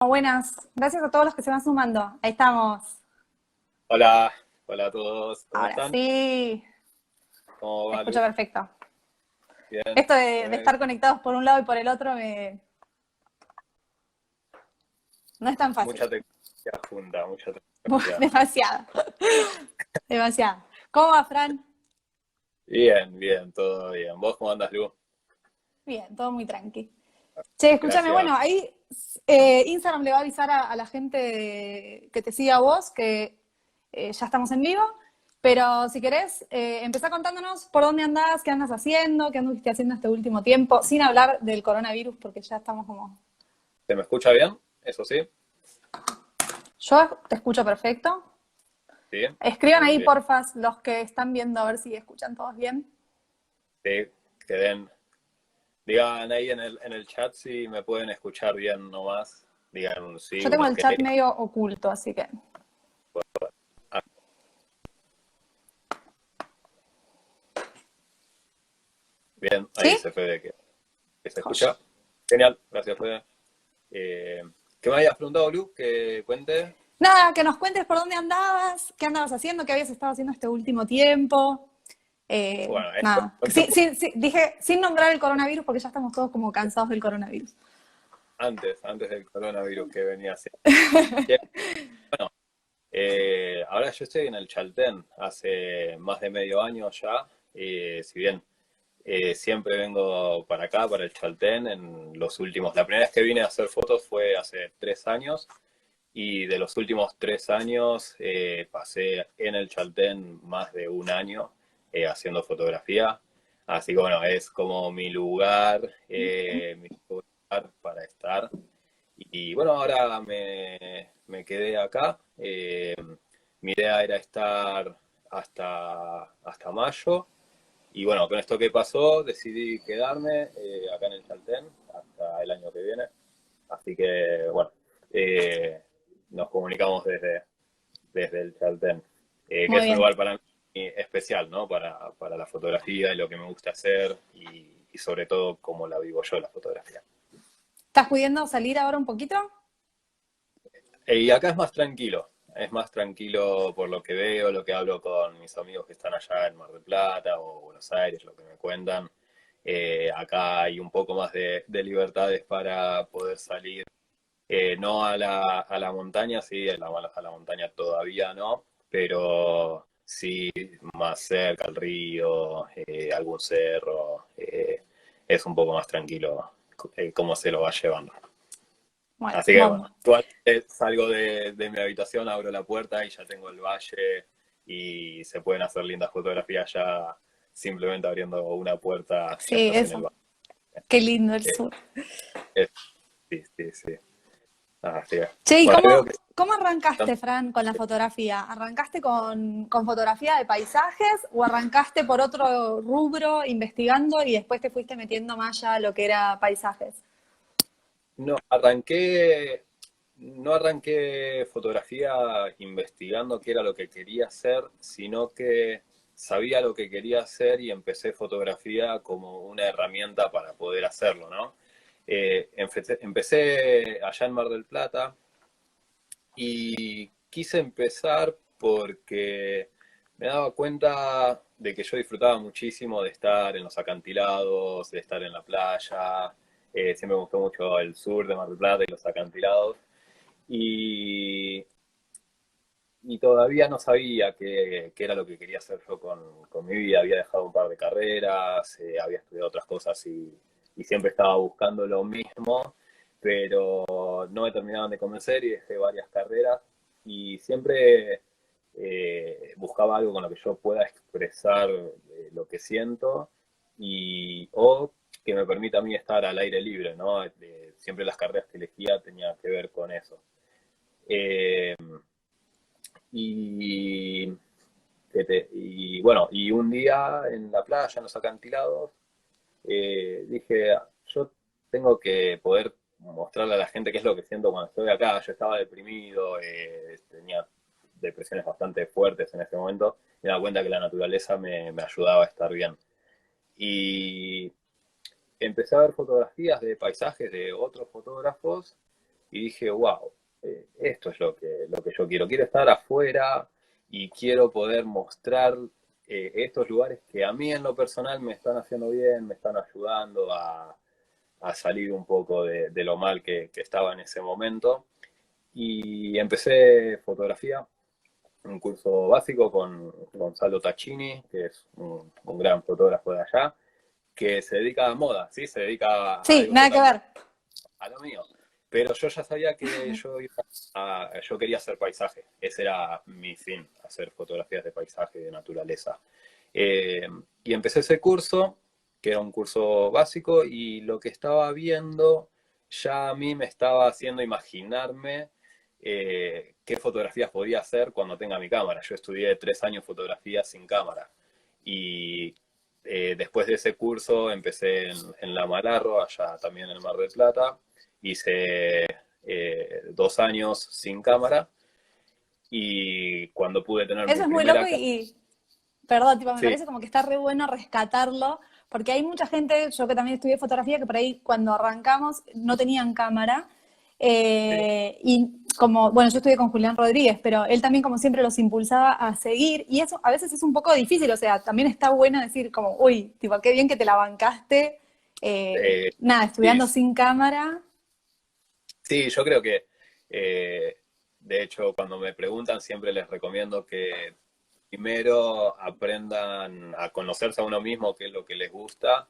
Buenas, gracias a todos los que se van sumando. Ahí estamos. Hola, hola a todos, ¿cómo Ahora están? sí, ¿Cómo te va, escucho Lu? perfecto. Bien, Esto ¿se de ve bien? estar conectados por un lado y por el otro no es tan fácil. Mucha tecnología junta, mucha tecnología. Demasiado, demasiado. ¿Cómo va, Fran? Bien, bien, todo bien. ¿Vos cómo andas, Lu? Bien, todo muy tranqui. Che, escúchame, Gracias. bueno, ahí Instagram le va a avisar a la gente que te siga a vos que ya estamos en vivo. Pero si querés, empezá contándonos por dónde andás, qué andas haciendo, qué anduviste haciendo este último tiempo, sin hablar del coronavirus, porque ya estamos como. ¿Se me escucha bien? Eso sí. Yo te escucho perfecto. Sí, Escriban muy ahí, bien. porfas, los que están viendo, a ver si escuchan todos bien. Sí, que digan ahí en el chat si me pueden escuchar bien nomás. Digan un sí, Yo un tengo el ok. chat medio oculto, así que. Ah, bien, ahí ¿Sí? se Fede que se Joya. escucha. Genial, gracias, Fede. Eh, ¿Qué me habías preguntado, Lu? Que cuente. Nada, que nos cuentes por dónde andabas, qué andabas haciendo, qué habías estado haciendo este último tiempo. Bueno, esto Nada. Sí, sí, sí, dije sin nombrar el coronavirus porque ya estamos todos como cansados del coronavirus. antes del coronavirus que venía así. Che, bueno, ahora yo estoy en el Chaltén hace más de medio año ya. Si bien siempre vengo para acá, para el Chaltén, en los últimos. La primera vez que vine a hacer fotos fue hace 3 años. Y de los últimos 3 años pasé en el Chaltén más de un año haciendo fotografía. Así que bueno, es como mi lugar para estar. Y bueno, ahora me quedé acá. Mi idea era estar hasta mayo. Y bueno, con esto que pasó, decidí quedarme acá en el Chaltén hasta el año que viene. Así que bueno, eh, nos comunicamos desde el Chaltén, que Muy es un bien. lugar para mí especial, ¿no? Para la fotografía y lo que me gusta hacer y sobre todo cómo la vivo yo, la fotografía. ¿Estás pudiendo salir ahora un poquito? Y acá es más tranquilo por lo que veo, lo que hablo con mis amigos que están allá en Mar del Plata o Buenos Aires, lo que me cuentan. Acá hay un poco más de libertades para poder salir, no a la montaña, sí, a la montaña todavía no, pero sí más cerca al río, algún cerro, es un poco más tranquilo cómo se lo va llevando. Bueno, Así que bueno, bomba. actualmente salgo de mi habitación, abro la puerta y ya tengo el valle y se pueden hacer lindas fotografías ya simplemente abriendo una puerta, ya Sí, estás en el eso. valle. Qué lindo el Eh, sur. eh, sí, sí, sí. Así es. Che, ¿y Bueno, cómo, veo que cómo arrancaste, Fran, con la fotografía? ¿Arrancaste con fotografía de paisajes o arrancaste por otro rubro investigando y después te fuiste metiendo más ya a lo que era paisajes? no no arranqué fotografía investigando qué era lo que quería hacer, sino que sabía lo que quería hacer y empecé fotografía como una herramienta para poder hacerlo, ¿no? Empecé allá en Mar del Plata y quise empezar porque me daba cuenta de que yo disfrutaba muchísimo de estar en los acantilados, de estar en la playa. Siempre me gustó mucho el sur de Mar del Plata y los acantilados. Y, y todavía no sabía qué era lo que quería hacer yo con mi vida. Había dejado un par de carreras, había estudiado otras cosas y siempre estaba buscando lo mismo, pero no me terminaban de convencer y dejé varias carreras y siempre buscaba algo con lo que yo pueda expresar lo que siento o que me permita a mí estar al aire libre, ¿no? Siempre las carreras que elegía tenían que ver con eso. Eh, y, y bueno, y un día en la playa, en los acantilados, dije, yo tengo que poder mostrarle a la gente qué es lo que siento cuando estoy acá. Yo estaba deprimido, tenía depresiones bastante fuertes en ese momento, me daba cuenta que la naturaleza me ayudaba a estar bien. Y empecé a ver fotografías de paisajes de otros fotógrafos y dije, wow, esto es lo que yo quiero. Quiero estar afuera y quiero poder mostrar estos lugares que a mí en lo personal me están haciendo bien, me están ayudando a salir un poco de lo mal que estaba en ese momento. Y empecé fotografía, un curso básico con Gonzalo Taccini, que es un gran fotógrafo de allá, que se dedica a moda, ¿sí? Se dedica a Sí, algo nada que totalmente ver. a lo mío. Pero yo ya sabía que yo quería hacer paisaje. Ese era mi fin, hacer fotografías de paisaje, de naturaleza. Eh, y empecé ese curso, que era un curso básico, y lo que estaba viendo ya a mí me estaba haciendo imaginarme qué fotografías podía hacer cuando tenga mi cámara. Yo estudié 3 años fotografía sin cámara. Y después de ese curso empecé en La Malarro, allá también en el Mar del Plata. Hice 2 años sin cámara y cuando pude tener mi Eso es muy loco primera cámara, perdón, tipo, me sí, parece como que está re bueno rescatarlo, porque hay mucha gente, yo que también estudié fotografía, que por ahí cuando arrancamos no tenían cámara. sí, Y como, bueno, yo estudié con Julián Rodríguez, pero él también como siempre los impulsaba a seguir, y eso a veces es un poco difícil, o sea, también está bueno decir como, uy, tipo, qué bien que te la bancaste, nada, sí, estudiando sin cámara. sí, yo creo que, eh, de hecho, cuando me preguntan, siempre les recomiendo que primero aprendan a conocerse a uno mismo, qué es lo que les gusta,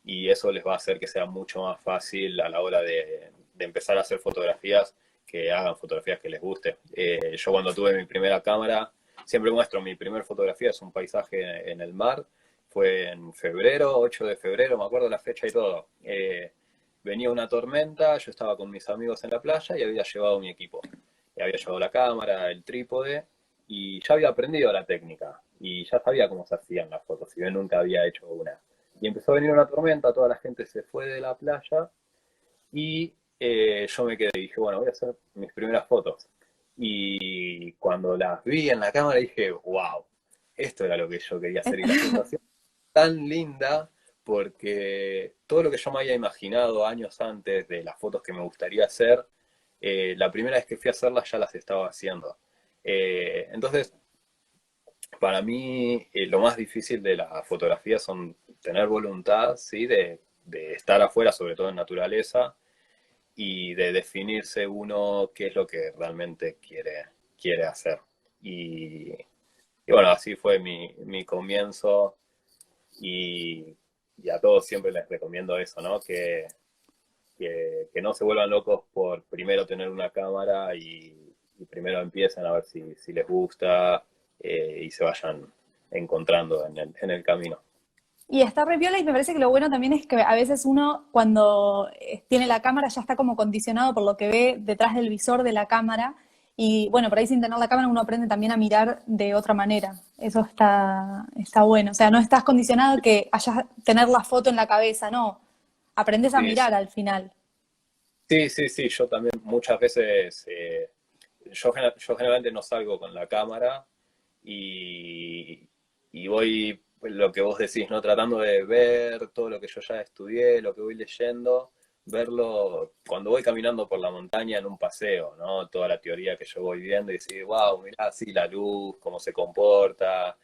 y eso les va a hacer que sea mucho más fácil a la hora de empezar a hacer fotografías, que hagan fotografías que les guste. Yo cuando tuve mi primera cámara, siempre muestro mi primera fotografía, es un paisaje en el mar, fue en febrero, 8 de febrero, me acuerdo la fecha y todo. Venía una tormenta, yo estaba con mis amigos en la playa y había llevado mi equipo. Y había llevado la cámara, el trípode, y ya había aprendido la técnica y ya sabía cómo se hacían las fotos, si bien nunca había hecho una. Y empezó a venir una tormenta, toda la gente se fue de la playa y yo me quedé y dije, bueno, voy a hacer mis primeras fotos. Y cuando las vi en la cámara dije, wow, esto era lo que yo quería hacer. Y la sensación tan linda porque todo lo que yo me había imaginado años antes de las fotos que me gustaría hacer, la primera vez que fui a hacerlas ya las estaba haciendo. Entonces, para mí, lo más difícil de la fotografía son tener voluntad, ¿sí? De estar afuera, sobre todo en naturaleza, y de definirse uno qué es lo que realmente quiere hacer. Y, y bueno, así fue mi comienzo y, y a todos siempre les recomiendo eso, ¿no? Que no se vuelvan locos por primero tener una cámara y primero empiecen a ver si les gusta y se vayan encontrando en el camino. Y está re piola y me parece que lo bueno también es que a veces uno cuando tiene la cámara ya está como condicionado por lo que ve detrás del visor de la cámara y bueno, por ahí sin tener la cámara uno aprende también a mirar de otra manera. Eso está bueno. O sea, no estás condicionado que hayas tener la foto en la cabeza, no. Aprendes a Sí, mirar al final. sí, sí, sí, yo también muchas veces, yo generalmente no salgo con la cámara y, y voy, lo que vos decís, ¿no? Tratando de ver todo lo que yo ya estudié, lo que voy leyendo, verlo cuando voy caminando por la montaña en un paseo, ¿no? Toda la teoría que yo voy viendo y decir, wow, mirá, sí, la luz, cómo se comporta,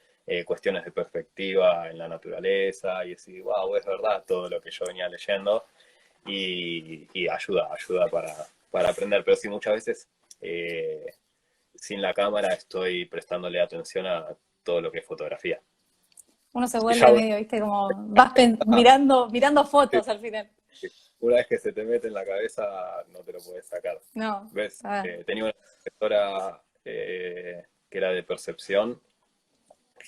cuestiones de perspectiva en la naturaleza, y decir, wow, es verdad todo lo que yo venía leyendo y ayuda para aprender. Pero sí, muchas veces sin la cámara estoy prestándole atención a todo lo que es fotografía. Uno se Y ya vuelve medio, ¿viste? Como vas mirando fotos al final. una vez que se te mete en la cabeza, no te lo puedes sacar. No. ¿Ves? Ah. Tenía una profesora que era de percepción,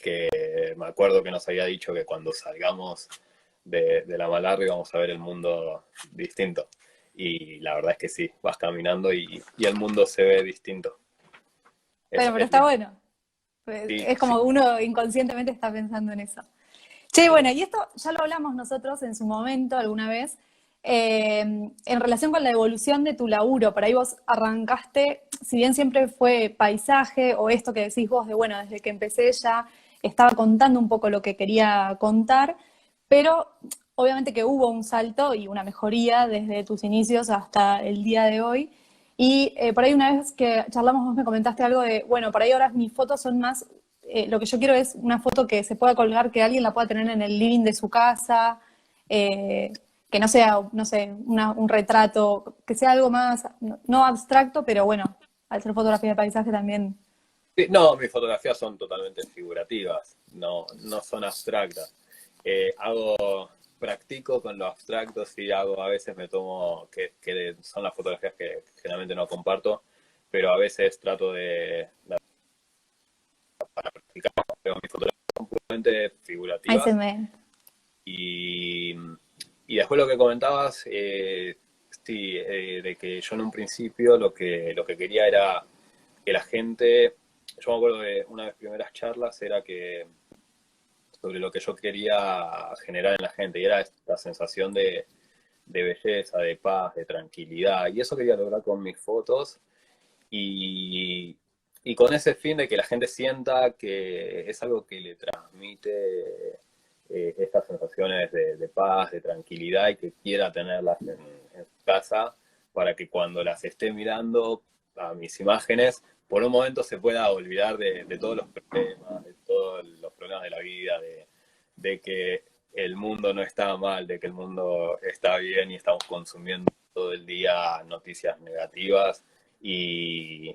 que me acuerdo que nos había dicho que cuando salgamos de la Malarri vamos a ver el mundo distinto. Y la verdad es que sí, vas caminando y el mundo se ve distinto. Bueno, pero Es está lindo. bueno. Pues, Sí, es sí, como uno inconscientemente está pensando en eso. Che, sí, bueno, y esto ya lo hablamos nosotros en su momento, alguna vez, en relación con la evolución de tu laburo. Por ahí vos arrancaste, si bien siempre fue paisaje o esto que decís vos de, bueno, desde que empecé ya estaba contando un poco lo que quería contar, pero obviamente que hubo un salto y una mejoría desde tus inicios hasta el día de hoy. Y por ahí una vez que charlamos vos me comentaste algo de, bueno, por ahí ahora mis fotos son más, lo que yo quiero es una foto que se pueda colgar, que alguien la pueda tener en el living de su casa, que no sea, no sé, un retrato, que sea algo más, no abstracto, pero bueno, al ser fotografía de paisaje también. Sí, no, mis fotografías son totalmente figurativas, no son abstractas. Practico con lo abstracto, sí hago, a veces me tomo, que son las fotografías que generalmente no comparto, pero a veces trato para practicar, pero mis fotografías son puramente Ahí se figurativas. me... Y, y después lo que comentabas, sí, de que yo en un principio lo que quería era que la gente, yo me acuerdo de una de mis primeras charlas, era que sobre lo que yo quería generar en la gente, y era esta sensación de belleza, de paz, de tranquilidad, y eso quería lograr con mis fotos, y, y con ese fin de que la gente sienta que es algo que le transmite estas sensaciones de paz, de tranquilidad, y que quiera tenerlas en su casa para que cuando las esté mirando a mis imágenes, por un momento se pueda olvidar de todos los problemas, de todos los problemas de la vida, de que el mundo no está mal, de que el mundo está bien y estamos consumiendo todo el día noticias negativas, y,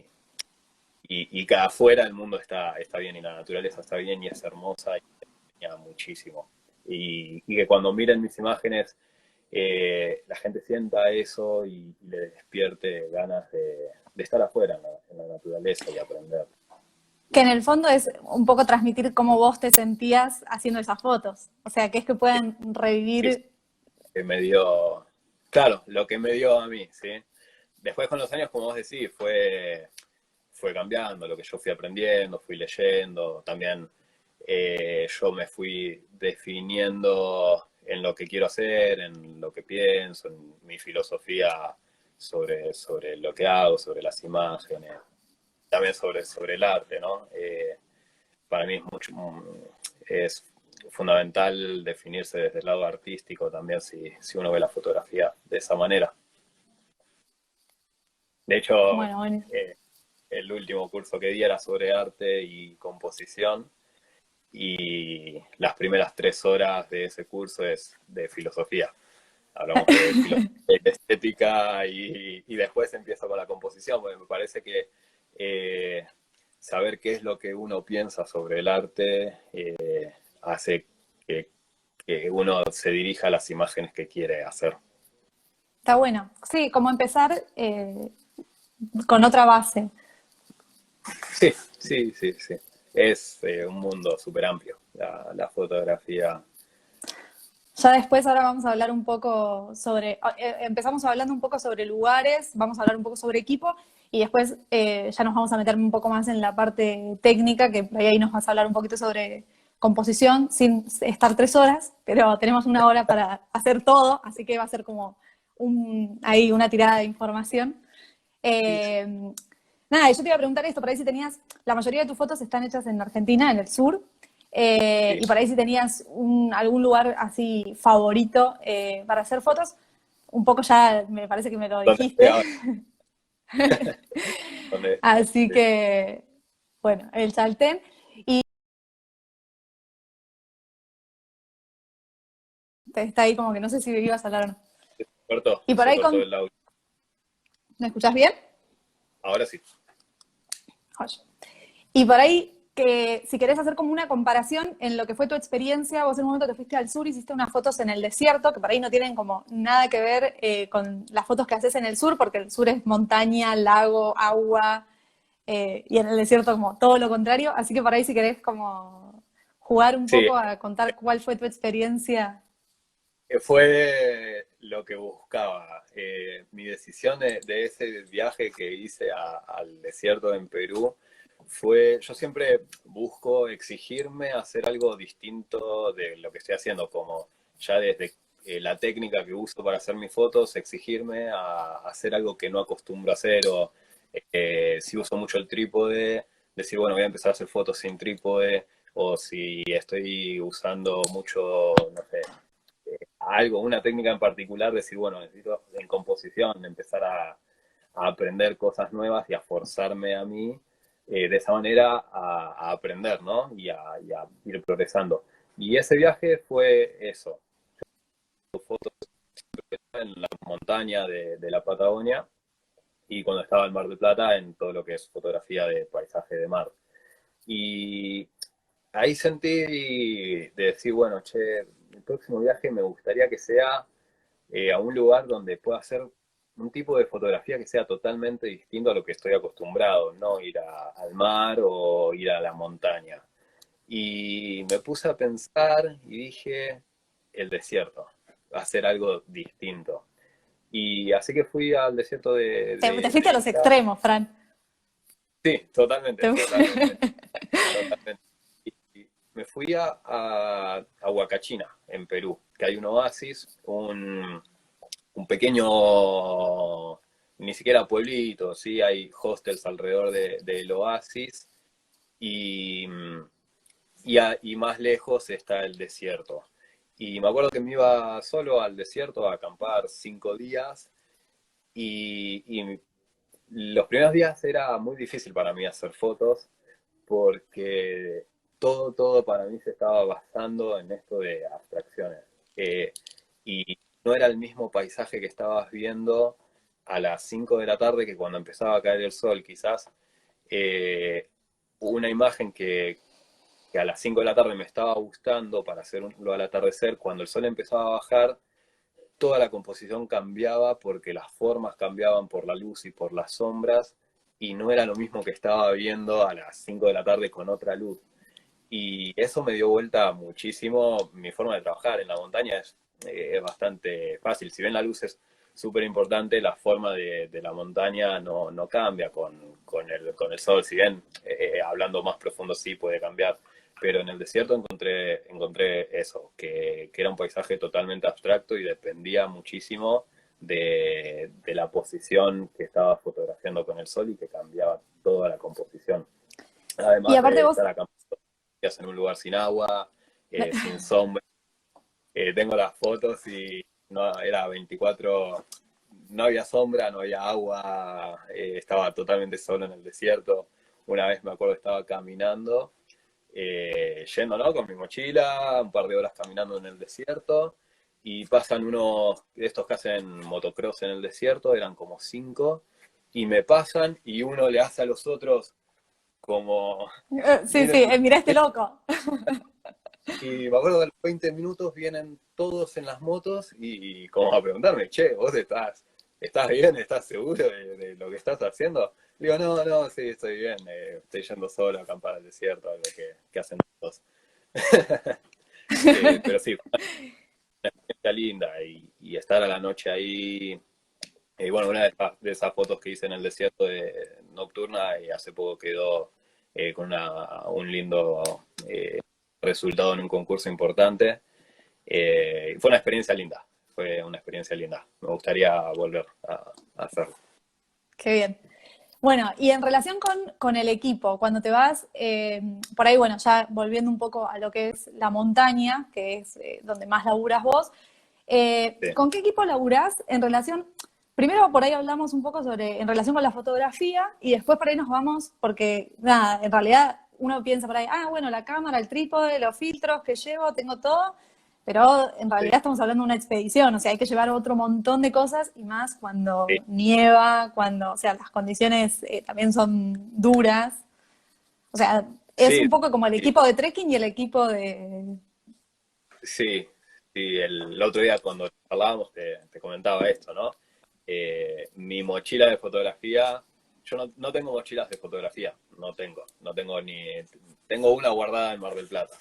y que afuera el mundo está bien y la naturaleza está bien y es hermosa y me enseña muchísimo. Y que cuando miren mis imágenes la gente sienta eso y le despierte ganas de estar afuera en la naturaleza y aprender. Que en el fondo es un poco transmitir cómo vos te sentías haciendo esas fotos. O sea, que es que puedan Sí, revivir. que me dio, claro, lo que me dio a mí, ¿sí? Después con los años, como vos decís, fue cambiando, lo que yo fui aprendiendo, fui leyendo, también yo me fui definiendo en lo que quiero hacer, en lo que pienso, en mi filosofía sobre lo que hago, sobre las imágenes, también sobre el arte, ¿no? Para mí es fundamental definirse desde el lado artístico también si uno ve la fotografía de esa manera. De hecho, Bueno, bueno. eh, el último curso que di era sobre arte y composición, y las primeras 3 horas de ese curso es de filosofía. Hablamos de filosofía, de estética, y después empiezo con la composición, porque me parece que eh, saber qué es lo que uno piensa sobre el arte hace que uno se dirija a las imágenes que quiere hacer. Está bueno. Sí, como empezar con otra base. Sí, sí, sí, sí. Es un mundo súper amplio, la fotografía. Ya después ahora vamos a hablar un poco sobre, empezamos hablando un poco sobre lugares, vamos a hablar un poco sobre equipo y después ya nos vamos a meter un poco más en la parte técnica, que por ahí nos vas a hablar un poquito sobre composición sin estar 3 horas, pero tenemos 1 hora para hacer todo, así que va a ser como ahí una tirada de información. Sí, sí, Eh, Nada, yo te iba a preguntar esto, por ahí si tenías, la mayoría de tus fotos están hechas en Argentina, en el sur, sí. y por ahí si tenías algún lugar así favorito para hacer fotos, un poco ya me parece que me lo ¿Dónde estoy dijiste, ahora? ¿Dónde, así dónde que, bueno, el Chaltén, y está ahí como que no sé si ibas a hablar o no. Y por se ahí cortó el audio. ¿me escuchás bien? Ahora sí. Joya. Y por ahí, que si querés hacer como una comparación en lo que fue tu experiencia, vos en un momento te fuiste al sur, hiciste unas fotos en el desierto, que por ahí no tienen como nada que ver con las fotos que haces en el sur, porque el sur es montaña, lago, agua, y en el desierto como todo lo contrario. Así que por ahí si querés como jugar un Sí, poco a contar cuál fue tu experiencia. fue lo que buscaba. Mi decisión de ese viaje que hice al desierto en Perú fue, yo siempre busco exigirme hacer algo distinto de lo que estoy haciendo, como ya desde la técnica que uso para hacer mis fotos, exigirme a hacer algo que no acostumbro a hacer, o si uso mucho el trípode, decir, bueno, voy a empezar a hacer fotos sin trípode, o si estoy usando mucho, no sé, algo, una técnica en particular, decir, bueno, necesito en composición empezar a aprender cosas nuevas y a forzarme a mí de esa manera a aprender, ¿no? Y a ir progresando. Y ese viaje fue eso, fotos en la montaña de la Patagonia y cuando estaba en Mar del Plata en todo lo que es fotografía de paisaje de mar. Y ahí sentí de decir, bueno, che, el próximo viaje me gustaría que sea a un lugar donde pueda hacer un tipo de fotografía que sea totalmente distinto a lo que estoy acostumbrado, no ir al mar o ir a la montaña. Y me puse a pensar y dije, el desierto, hacer algo distinto. Y así que fui al desierto Te fuiste a de los Utah. extremos, Fran. Sí, totalmente, Te- totalmente, totalmente. Y me fui a Huacachina, en Perú, que hay un oasis, un pequeño, ni siquiera pueblito, sí, hay hostels alrededor del oasis y, y más lejos está el desierto. Y me acuerdo que me iba solo al desierto a acampar 5 días y los primeros días era muy difícil para mí hacer fotos porque todo para mí se estaba basando en esto de abstracciones. Eh, y no era el mismo paisaje que estabas viendo a las 5 de la tarde que cuando empezaba a caer el sol. Quizás una imagen que a las 5 de la tarde me estaba gustando para hacerlo al atardecer, cuando el sol empezaba a bajar, toda la composición cambiaba porque las formas cambiaban por la luz y por las sombras y no era lo mismo que estaba viendo a las 5 de la tarde con otra luz. Y eso me dio vuelta muchísimo mi forma de trabajar. En la montaña es bastante fácil. Si bien la luz es súper importante, la forma de la montaña no cambia con el sol. Si bien hablando más profundo sí puede cambiar. Pero en el desierto encontré eso, que era un paisaje totalmente abstracto y dependía muchísimo de la posición que estaba fotografiando con el sol y que cambiaba toda la composición. Y Además aparte de vos, estar acá en un lugar sin agua, sin sombra. Tengo las fotos y no era 24, no había sombra, no había agua, estaba totalmente solo en el desierto. Una vez me acuerdo estaba caminando, yendo, ¿no? Con mi mochila, un par de horas caminando en el desierto y pasan unos de estos que hacen motocross en el desierto, eran como 5, y me pasan y uno le hace a los otros como, sí, sí, miren, mirá este loco. y me acuerdo que a los 20 minutos vienen todos en las motos y como a preguntarme, che, ¿vos estás bien? ¿Estás seguro de lo que estás haciendo? Digo, no, sí, estoy bien, estoy yendo solo a acampar al desierto, algo que hacen todos. Pero sí, fue una experiencia linda y estar a la noche ahí. Bueno, una de esas fotos que hice en el desierto nocturna y hace poco quedó con un lindo resultado en un concurso importante. Fue una experiencia linda, fue una experiencia linda. Me gustaría volver a hacerlo. Qué bien. Bueno, y en relación con el equipo, cuando te vas, por ahí, bueno, ya volviendo un poco a lo que es la montaña, que es donde más laburas vos, Sí, ¿con qué equipo laburás en relación? Primero por ahí hablamos un poco sobre, en relación con la fotografía, y después por ahí nos vamos, porque nada, en realidad uno piensa por ahí, ah, bueno, la cámara, el trípode, los filtros que llevo, tengo todo, pero en realidad sí, estamos hablando de una expedición, o sea, hay que llevar otro montón de cosas y más sí, cuando nieva, cuando, o sea, las condiciones también son duras. O sea, es sí, un poco como el sí, equipo de trekking y el equipo de... sí, sí, el otro día cuando hablábamos te comentaba esto, ¿no? Mi mochila de fotografía, yo no tengo mochilas de fotografía, no tengo tengo una guardada en Mar del Plata,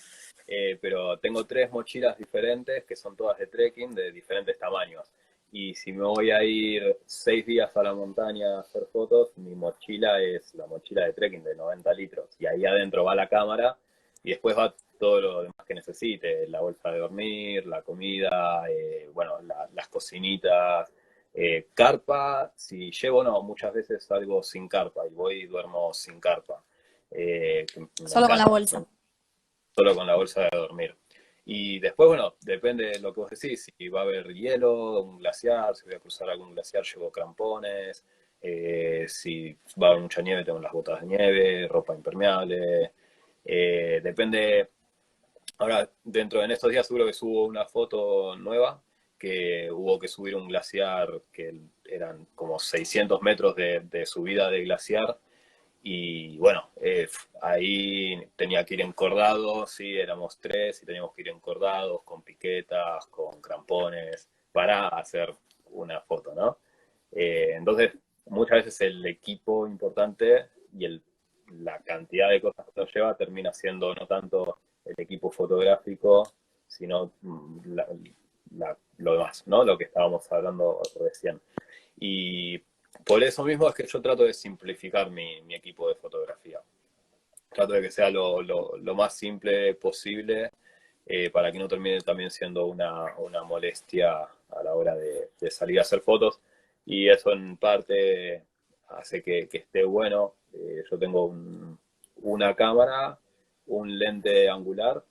pero tengo 3 mochilas diferentes que son todas de trekking de diferentes tamaños. Y si me voy a ir 6 días a la montaña a hacer fotos, mi mochila es la mochila de trekking de 90 litros. Y ahí adentro va la cámara y después va todo lo demás que necesite, la bolsa de dormir, la comida, bueno, las cocinitas, carpa, si llevo no, muchas veces salgo sin carpa y voy y duermo sin carpa. Me Solo con la encanta, bolsa. solo con la bolsa de dormir. Y después, bueno, depende de lo que vos decís, si va a haber hielo, un glaciar, si voy a cruzar algún glaciar, llevo crampones, Si va a haber mucha nieve, tengo las botas de nieve, ropa impermeable. Depende. Ahora, en estos días seguro que subo una foto nueva, que hubo que subir un glaciar que eran como 600 metros de subida de glaciar. Y bueno, ahí tenía que ir encordado, sí, éramos tres y teníamos que ir encordados con piquetas, con crampones, para hacer una foto, ¿no? Entonces, muchas veces el equipo importante y la cantidad de cosas que nos lleva termina siendo no tanto el equipo fotográfico, sino lo demás, ¿no? Lo que estábamos hablando recién. Y por eso mismo es que yo trato de simplificar mi equipo de fotografía. Trato de que sea lo más simple posible para que no termine también siendo una molestia a la hora de salir a hacer fotos. Y eso en parte hace que esté bueno. Yo tengo una cámara, un lente angular,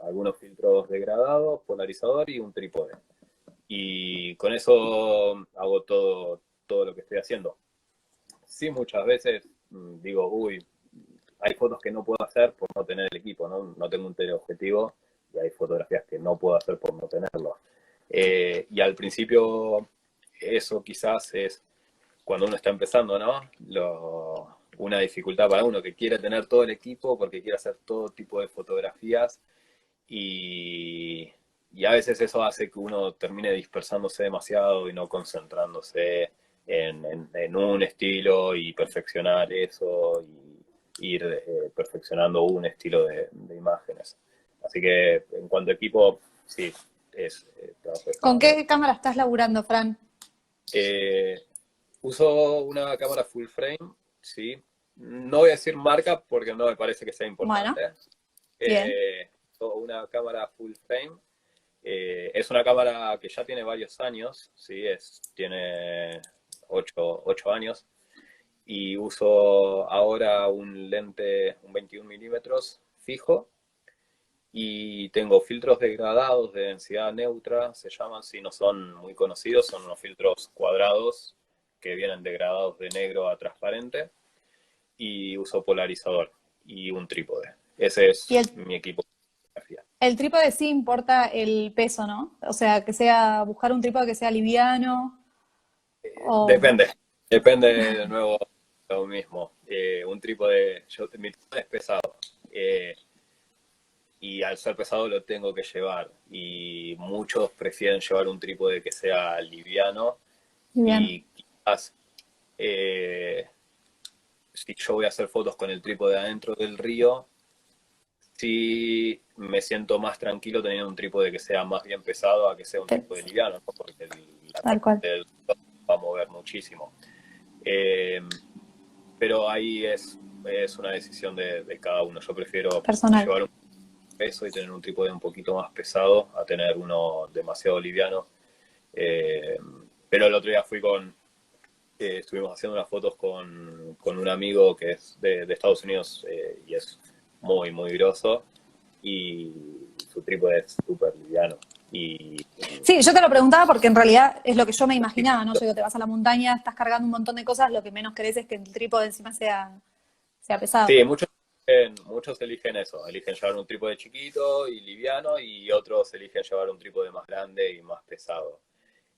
algunos filtros degradados, polarizador y un trípode. Y con eso hago todo lo que estoy haciendo. Sí, muchas veces digo, uy, hay fotos que no puedo hacer por no tener el equipo, ¿no? No tengo un teleobjetivo y hay fotografías que no puedo hacer por no tenerlo. Y al principio eso quizás es cuando uno está empezando, ¿no? Una dificultad para uno que quiere tener todo el equipo porque quiere hacer todo tipo de fotografías y, y a veces eso hace que uno termine dispersándose demasiado y no concentrándose en un estilo y perfeccionar eso y ir perfeccionando un estilo de imágenes. Así que en cuanto a equipo, sí, trabajo de esta ¿Con manera. qué cámara estás laburando, Fran? Eh, Uso una cámara full frame, sí. No voy a decir marca porque no me parece que sea Bueno, importante. bien. Una cámara full frame. Es una cámara que ya tiene varios años, sí, tiene 8 años. Y uso ahora un lente, un 21 milímetros fijo. Y tengo filtros degradados de densidad neutra, se llaman, si no son muy conocidos, son unos filtros cuadrados que vienen degradados de negro a transparente. Y uso polarizador y un trípode. Ese Y es mi equipo de fotografía. el trípode sí importa el peso, ¿no? O sea, buscar un trípode que sea liviano o... Depende de nuevo lo mismo. Un trípode, mi trípode es pesado. Y al ser pesado lo tengo que llevar. Y muchos prefieren llevar un trípode que sea liviano. Liviano. Y quizás si yo voy a hacer fotos con el trípode adentro del río, sí me siento más tranquilo teniendo un trípode que sea más bien pesado a que sea un trípode liviano, ¿no? Porque la Tal cual. parte del va a mover muchísimo. Eh, pero ahí es una decisión de cada uno. Yo prefiero Personal. llevar un peso y tener un trípode un poquito más pesado a tener uno demasiado liviano. Pero el otro día estuvimos haciendo unas fotos con un amigo que es de Estados Unidos y es muy, muy grosso y su trípode es súper liviano. Sí, yo te lo preguntaba porque en realidad es lo que yo me imaginaba, ¿no? Yo digo, te vas a la montaña, estás cargando un montón de cosas, lo que menos querés es que el trípode encima sea pesado. Sí, muchos eligen eso, eligen llevar un trípode chiquito y liviano y otros eligen llevar un trípode más grande y más pesado.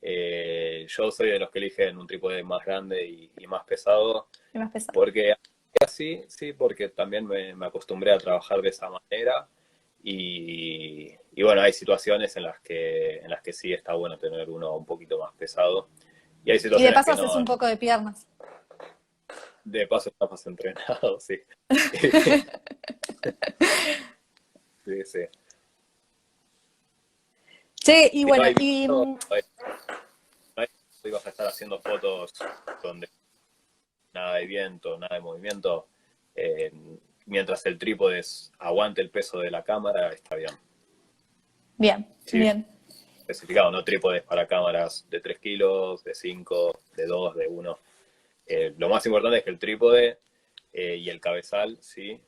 Yo soy de los que eligen un trípode más grande y más pesado Es más pesado. porque así, sí, porque también me acostumbré a trabajar de esa manera y bueno, hay situaciones en las que sí está bueno tener uno un poquito más pesado y hay Y de situaciones paso que haces no, un poco de piernas. de paso está más entrenado, sí. Sí, sí. Che, y Si no bueno, hay viento, no ibas a estar haciendo fotos donde nada de viento, nada de movimiento. eh, Mientras el trípode aguante el peso de la cámara, está bien. bien, Sí, bien. especificado, no trípodes para cámaras de 3 kilos, de 5, de 2, de 1. Lo más importante es que el trípode y el cabezal, ¿sí?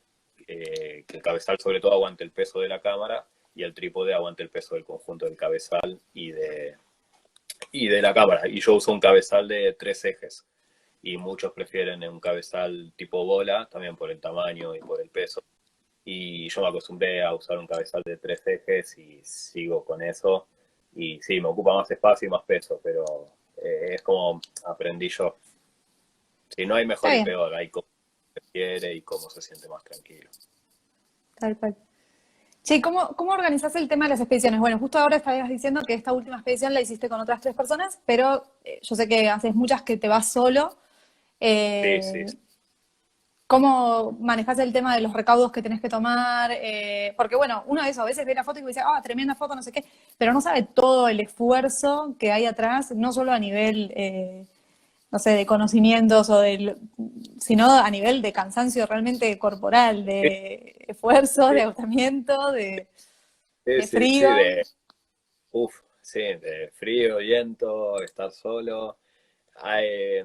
Que el cabezal sobre todo aguante el peso de la cámara y el trípode aguante el peso del conjunto del cabezal y de la cámara. Y yo uso un cabezal de 3 ejes. y muchos prefieren un cabezal tipo bola, también por el tamaño y por el peso. Y yo me acostumbré a usar un cabezal de 3 ejes y sigo con eso. Y sí, me ocupa más espacio y más peso, pero es como aprendí yo. Sí, no hay Está mejor y bien, peor, hay como prefiere y cómo se siente más tranquilo. tal cual. Che, ¿cómo organizás el tema de las expediciones? Bueno, justo ahora estabas diciendo que esta última expedición la hiciste con otras 3 personas, pero yo sé que haces muchas que te vas solo. Sí, sí, Eh, ¿Cómo manejás el tema de los recaudos que tenés que tomar? Porque bueno, uno de esos a veces ve la foto y dice, ah, tremenda foto, no sé qué, pero no sabe todo el esfuerzo que hay atrás, no solo a nivel, no sé, de conocimientos sino a nivel de cansancio realmente corporal, sí, de esfuerzo, de sí, agotamiento, sí, de sí, sí, frío. sí, de frío, viento, estar solo. Eh,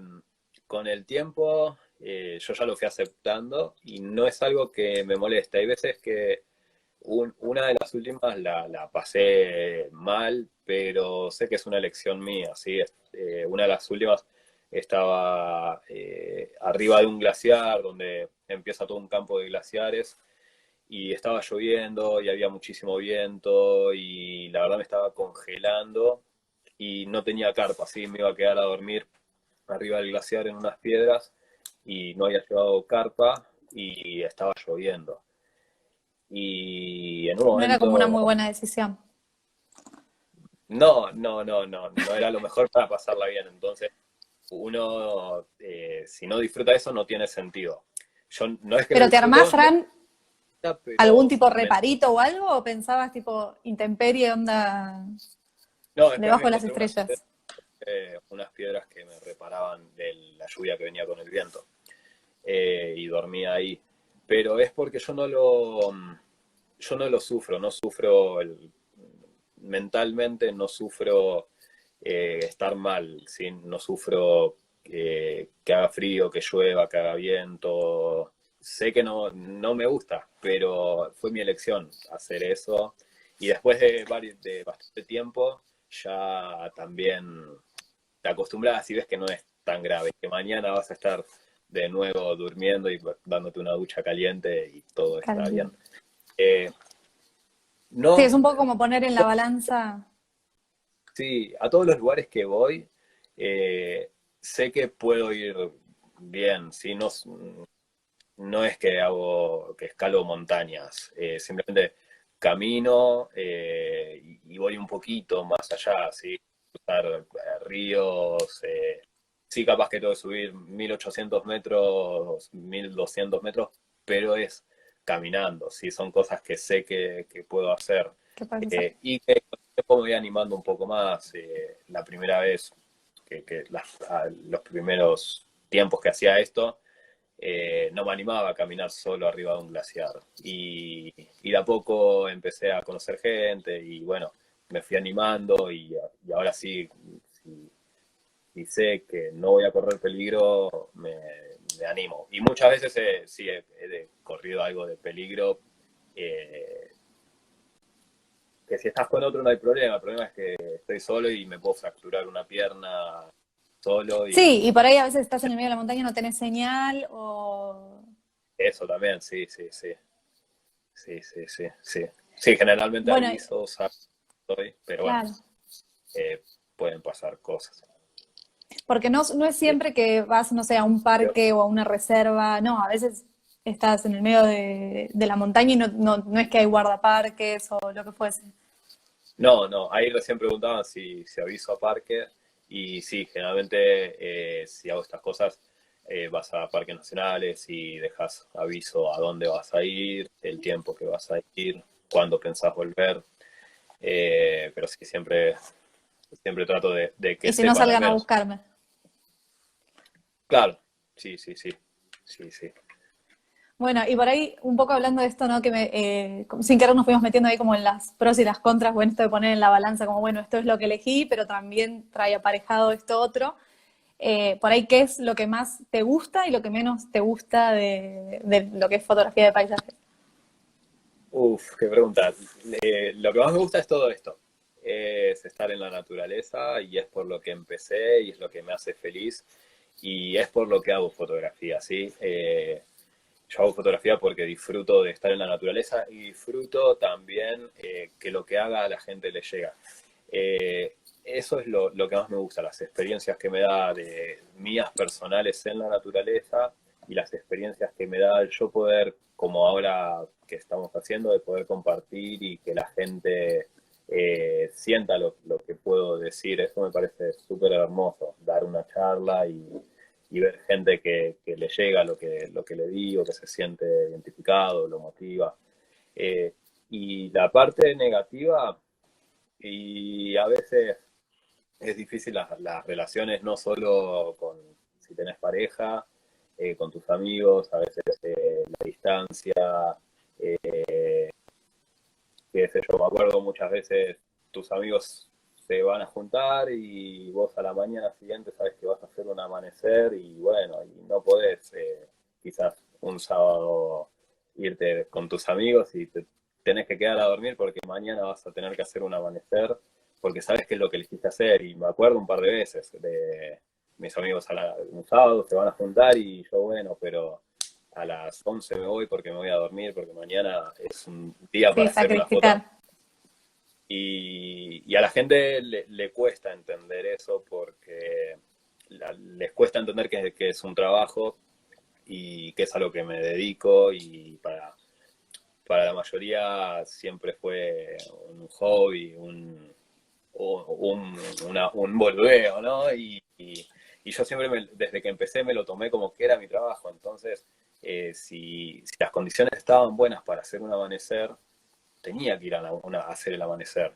con el tiempo yo ya lo fui aceptando y no es algo que me moleste. Hay veces que una de las últimas la pasé mal, pero sé que es una elección mía, ¿sí? Una de las últimas estaba arriba de un glaciar donde empieza todo un campo de glaciares y estaba lloviendo y había muchísimo viento y la verdad me estaba congelando y no tenía carpa, así me iba a quedar a dormir arriba del glaciar en unas piedras y no había llevado carpa y estaba lloviendo. Y en un No era como una momento, muy buena decisión. no era lo mejor para pasarla bien. Entonces, uno, si no disfruta eso, no tiene sentido. Yo no es que lo ¿Pero te armás, disfruto, Fran, algún pero tipo reparito o algo? ¿O pensabas tipo intemperie, onda, no, después me debajo de las encontré estrellas? unas piedras que me reparaban de la lluvia que venía con el viento y dormía ahí. Pero es porque yo no lo sufro, no sufro mentalmente, no sufro estar mal, ¿sí? No sufro que haga frío, que llueva, que haga viento. Sé que no me gusta, pero fue mi elección hacer eso. Y después de bastante tiempo, ya también te acostumbras y ves que no es tan grave, que mañana vas a estar de nuevo durmiendo y dándote una ducha caliente y todo está bien. Calentito. Eh, Sí, no, es un poco como poner en la balanza. sí, a todos los lugares que voy, eh, sé que puedo ir bien, ¿sí? No es que que escalo montañas, simplemente camino y voy un poquito más allá, ¿sí? Cruzar ríos, sí, capaz que tengo que subir 1800 metros, 1200 metros, pero es caminando, ¿sí? Son cosas que sé que puedo hacer. ¿Qué puedes hacer? Y que con el tiempo me voy animando un poco más. La primera vez, los primeros tiempos que hacía esto, no me animaba a caminar solo arriba de un glaciar. Y de a poco empecé a conocer gente y bueno, me fui animando y ahora sí, si sé que no voy a correr peligro, me animo. Y muchas veces sí he corrido algo de peligro, eh, que si estás con otro no hay problema, el problema es que estoy solo y me puedo fracturar una pierna solo Sí, y y por ahí a veces estás en el medio de la montaña y no tenés señal o... eso también, sí, sí, sí. Sí, sí, sí, sí. Sí, generalmente Bueno, aviso, soy, pero bueno, claro. eh, pueden pasar cosas. Porque no es Eh, siempre que vas, no sé, a un parque o a una reserva. No, a veces estás en el medio de la montaña y no es que hay guardaparques o lo que fuese. no, ahí recién preguntaban si aviso a parque y sí, generalmente si hago estas cosas vas a parques nacionales y dejas aviso a dónde vas a ir, el tiempo que vas a ir, cuándo pensás volver, pero sí, siempre trato de que Y si no sepan al salgan a menos. buscarme. Claro, sí, sí, sí, sí, sí. Bueno, y por ahí, un poco hablando de esto, ¿no? Sin querer nos fuimos metiendo ahí como en las pros y las contras, bueno, esto de poner en la balanza como, bueno, esto es lo que elegí, pero también trae aparejado esto otro. Por ahí, ¿qué es lo que más te gusta y lo que menos te gusta de lo que es fotografía de paisajes? Uf, qué pregunta. Lo que más me gusta es todo esto. Es estar en la naturaleza y es por lo que empecé y es lo que me hace feliz. y es por lo que hago fotografía, ¿sí? Yo hago fotografía porque disfruto de estar en la naturaleza y disfruto también que lo que haga a la gente le llega. Eso es lo que más me gusta, las experiencias que me da de mías personales en la naturaleza y las experiencias que me da el yo poder, como ahora que estamos haciendo, de poder compartir y que la gente sienta lo que puedo decir. Eso me parece súper hermoso, dar una charla y ver gente que le llega lo que le digo, que se siente identificado, lo motiva. Eh, y la parte negativa, y a veces es difícil las relaciones, no solo con si tenés pareja, con tus amigos, a veces la distancia, qué sé yo, me acuerdo muchas veces tus amigos se van a juntar y vos a la mañana siguiente sabes que vas a hacer un amanecer y bueno, y no podés quizás un sábado irte con tus amigos y te tenés que quedar a dormir porque mañana vas a tener que hacer un amanecer porque sabes qué es lo que elegiste hacer. Y me acuerdo un par de veces de mis amigos un sábado se van a juntar y yo, bueno, pero a las 11 me voy porque me voy a dormir, porque mañana es un día Sí, para hacer una foto. sacrificar. Y a la gente le cuesta entender eso porque les cuesta entender que es un trabajo y que es a lo que me dedico y para la mayoría siempre fue un hobby, un boludeo, ¿no? Y yo siempre, desde que empecé, me lo tomé como que era mi trabajo. Entonces, si las condiciones estaban buenas para hacer un amanecer, tenía que ir a hacer el amanecer.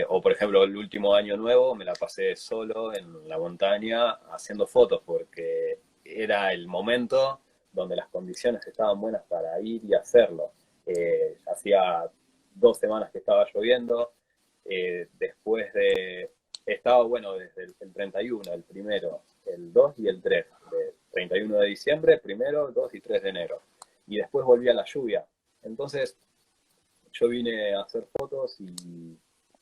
O, por ejemplo, el último año nuevo me la pasé solo en la montaña haciendo fotos porque era el momento donde las condiciones estaban buenas para ir y hacerlo. Hacía 2 semanas que estaba lloviendo, después de... Estaba bueno desde el 31, el primero, el 2 y el 3, de 31 de diciembre, primero, 2 y 3 de enero. Y después volvía la lluvia. Entonces, yo vine a hacer fotos y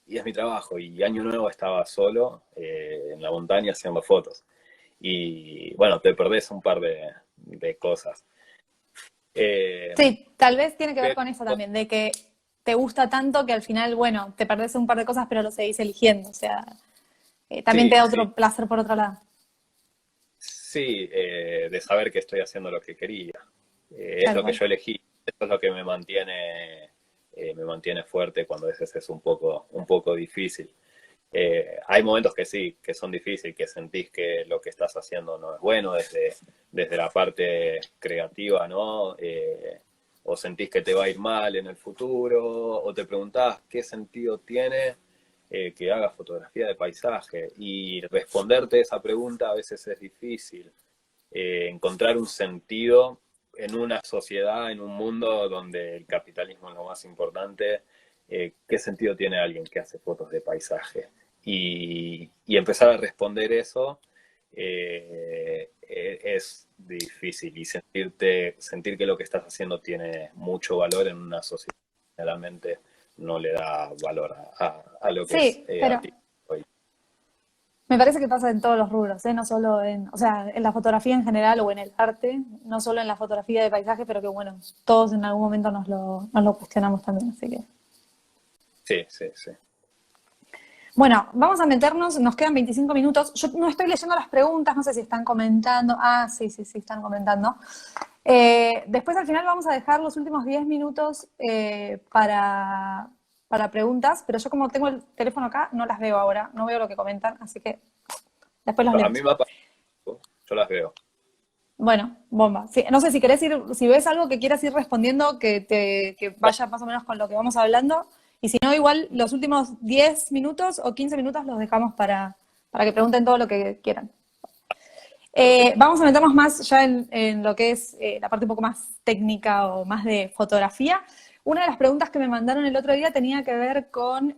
es mi trabajo. Y Año Nuevo estaba solo en la montaña haciendo fotos. Y bueno, te perdés un par de cosas. Eh, Sí, tal vez tiene que ver pero, con eso también, de que te gusta tanto que al final, bueno, te perdés un par de cosas, pero lo seguís eligiendo. O sea, también te sí, da sí, otro placer por otro lado. sí, de saber que estoy haciendo lo que quería. Es Tal lo que cual. yo elegí. Eso es lo que me mantiene fuerte cuando a veces es un poco difícil. Hay momentos que sí, que son difíciles, que sentís que lo que estás haciendo no es bueno desde la parte creativa, ¿no? O sentís que te va a ir mal en el futuro, o te preguntás qué sentido tiene que hagas fotografía de paisaje. Y responderte esa pregunta a veces es difícil. Encontrar un sentido en una sociedad, en un mundo donde el capitalismo es lo más importante, ¿qué sentido tiene alguien que hace fotos de paisaje? Y empezar a responder eso es difícil y sentir que lo que estás haciendo tiene mucho valor en una sociedad que generalmente no le da valor a lo que es Sí, pero artístico. me parece que pasa en todos los rubros, ¿eh? No solo en, o sea, en la fotografía en general o en el arte, no solo en la fotografía de paisaje, pero que bueno, todos en algún momento nos lo cuestionamos también, así que. Sí, sí, sí. Bueno, vamos a meternos, nos quedan 25 minutos. Yo no estoy leyendo las preguntas, no sé si están comentando. Ah, sí, sí, sí, están comentando. Después al final vamos a dejar los últimos 10 minutos para preguntas, pero yo como tengo el teléfono acá, no las veo ahora, no veo lo que comentan, así que después los A mí leemos. me ha pasado, yo las veo. Bueno, bomba. Sí, no sé si querés ir, si ves algo que quieras ir respondiendo, que vaya más o menos con lo que vamos hablando. Y si no, igual los últimos 10 minutos o 15 minutos los dejamos para que pregunten todo lo que quieran. Perfecto. Vamos a meternos más ya en lo que es la parte un poco más técnica o más de fotografía. Una de las preguntas que me mandaron el otro día tenía que ver con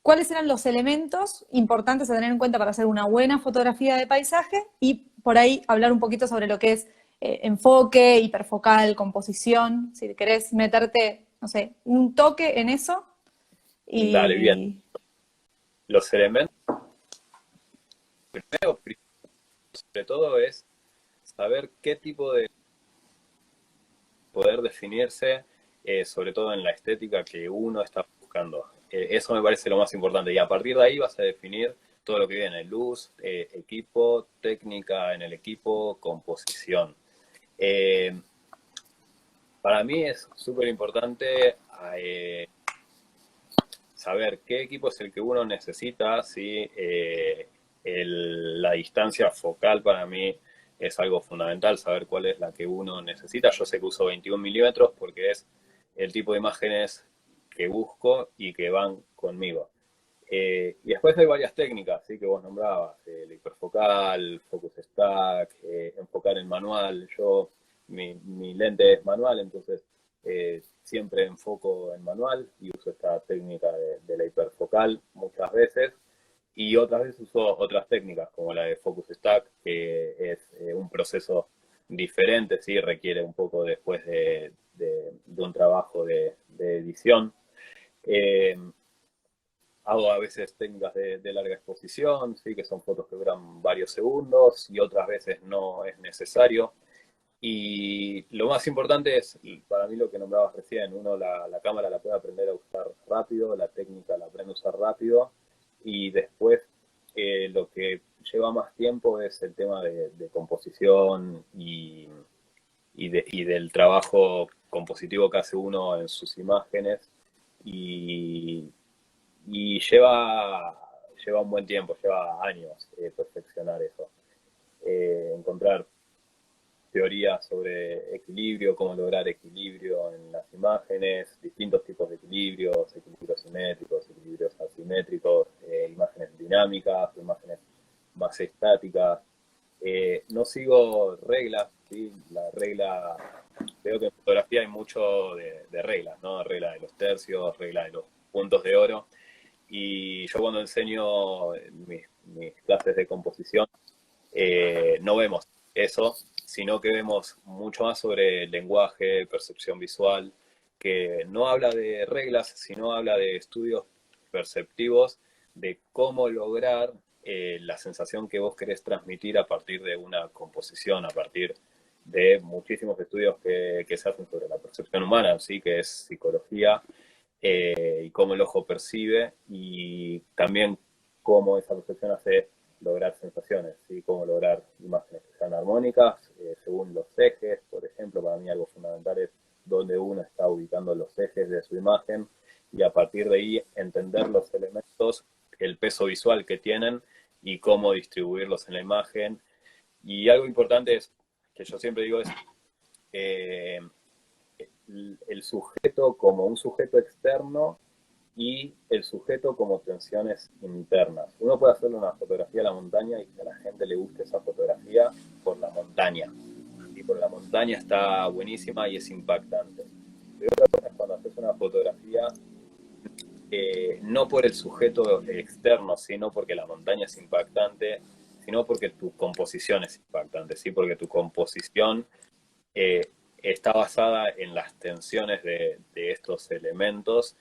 cuáles eran los elementos importantes a tener en cuenta para hacer una buena fotografía de paisaje y por ahí hablar un poquito sobre lo que es enfoque, hiperfocal, composición. Si querés meterte, no sé, un toque en eso Dale, bien. y Los elementos, primero, sobre todo es saber qué tipo de poder definirse, sobre todo en la estética que uno está buscando. Eso me parece lo más importante. Y a partir de ahí vas a definir todo lo que viene, luz, equipo, técnica en el equipo, composición. Eh, para mí es súper importante saber qué equipo es el que uno necesita, ¿sí? La distancia focal para mí es algo fundamental, saber cuál es la que uno necesita. Yo sé que uso 21 milímetros porque es el tipo de imágenes que busco y que van conmigo. Y después hay varias técnicas, ¿sí? Que vos nombrabas, el hiperfocal, focus stack, enfocar en manual. Mi lente es manual, entonces siempre enfoco en manual y uso esta técnica de la hiperfocal muchas veces. Y otras veces uso otras técnicas, como la de focus stack, que es un proceso diferente, ¿sí? Requiere un poco después de un trabajo de edición. Eh, Hago a veces técnicas de larga exposición, ¿sí? Que son fotos que duran varios segundos y otras veces no es necesario. Y lo más importante es, para mí lo que nombrabas recién, uno la cámara la puede aprender a usar rápido, la técnica la aprende a usar rápido, y después lo que lleva más tiempo es el tema de composición y del trabajo compositivo que hace uno en sus imágenes, y, y lleva un buen tiempo, lleva años perfeccionar eso. Encontrar teorías sobre equilibrio, cómo lograr equilibrio en las imágenes, distintos tipos de equilibrios, equilibrios simétricos, equilibrios asimétricos, imágenes dinámicas, imágenes más estáticas. No sigo reglas, ¿sí? La regla, veo que en fotografía hay mucho de reglas, ¿no? Regla de los tercios, regla de los puntos de oro. Y yo cuando enseño mis clases de composición, no vemos eso, sino que vemos mucho más sobre el lenguaje, percepción visual, que no habla de reglas, sino habla de estudios perceptivos de cómo lograr la sensación que vos querés transmitir a partir de una composición, a partir de muchísimos estudios que se hacen sobre la percepción humana, ¿sí? Que es psicología, y cómo el ojo percibe, y también cómo esa percepción hace lograr sensaciones, ¿sí? Cómo lograr imágenes que sean armónicas, según los ejes, por ejemplo. Para mí algo fundamental es dónde uno está ubicando los ejes de su imagen, y a partir de ahí entender los elementos, el peso visual que tienen y cómo distribuirlos en la imagen. Y algo importante es, que yo siempre digo, es eh, el sujeto como un sujeto externo y el sujeto como tensiones internas. Uno puede hacerle una fotografía a la montaña y que a la gente le guste esa fotografía por la montaña. Y por la montaña está buenísima y es impactante. Pero otra cosa es cuando haces una fotografía no por el sujeto externo, sino porque la montaña es impactante, sino porque tu composición es impactante, ¿sí? Porque tu composición está basada en las tensiones de estos elementos,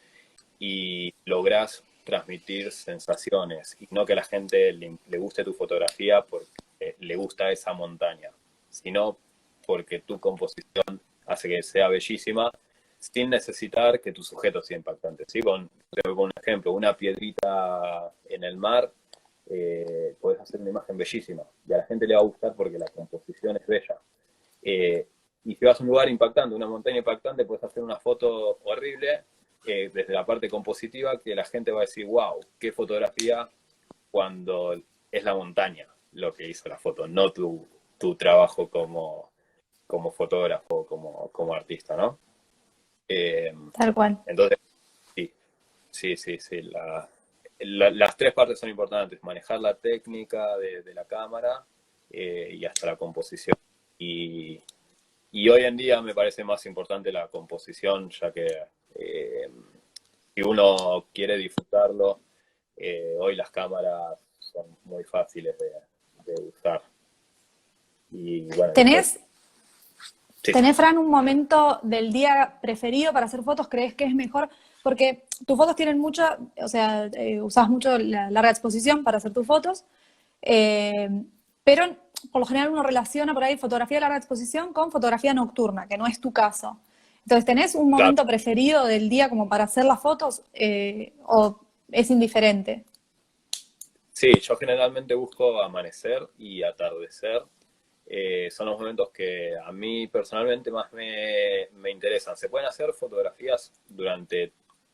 y lográs transmitir sensaciones, y no que a la gente le guste tu fotografía porque le gusta esa montaña, sino porque tu composición hace que sea bellísima sin necesitar que tu sujeto sea impactante, ¿sí? Con un ejemplo, una piedrita en el mar, puedes hacer una imagen bellísima y a la gente le va a gustar porque la composición es bella. Y si vas a un lugar impactante, una montaña impactante, puedes hacer una foto horrible desde la parte compositiva, que la gente va a decir, wow, qué fotografía, cuando es la montaña lo que hizo la foto, no tu trabajo como fotógrafo, como artista, ¿no? Tal cual. Entonces, sí, sí. Las tres partes son importantes: manejar la técnica de la cámara, y hasta la composición. Y hoy en día me parece más importante la composición, ya que si uno quiere disfrutarlo, hoy las cámaras son muy fáciles de usar. Y bueno, después, ¿Tenés, sí. ¿Tenés, Fran, un momento del día preferido para hacer fotos? ¿Crees que es mejor? Porque tus fotos tienen mucha, o sea, usás mucho la larga exposición para hacer tus fotos, eh, pero por lo general uno relaciona por ahí fotografía de larga exposición con fotografía nocturna, que no es tu caso. Entonces, ¿tenés un Claro, momento preferido del día como para hacer las fotos o es indiferente? sí, yo generalmente busco amanecer y atardecer. Son los momentos que a mí personalmente más me interesan. Se pueden hacer fotografías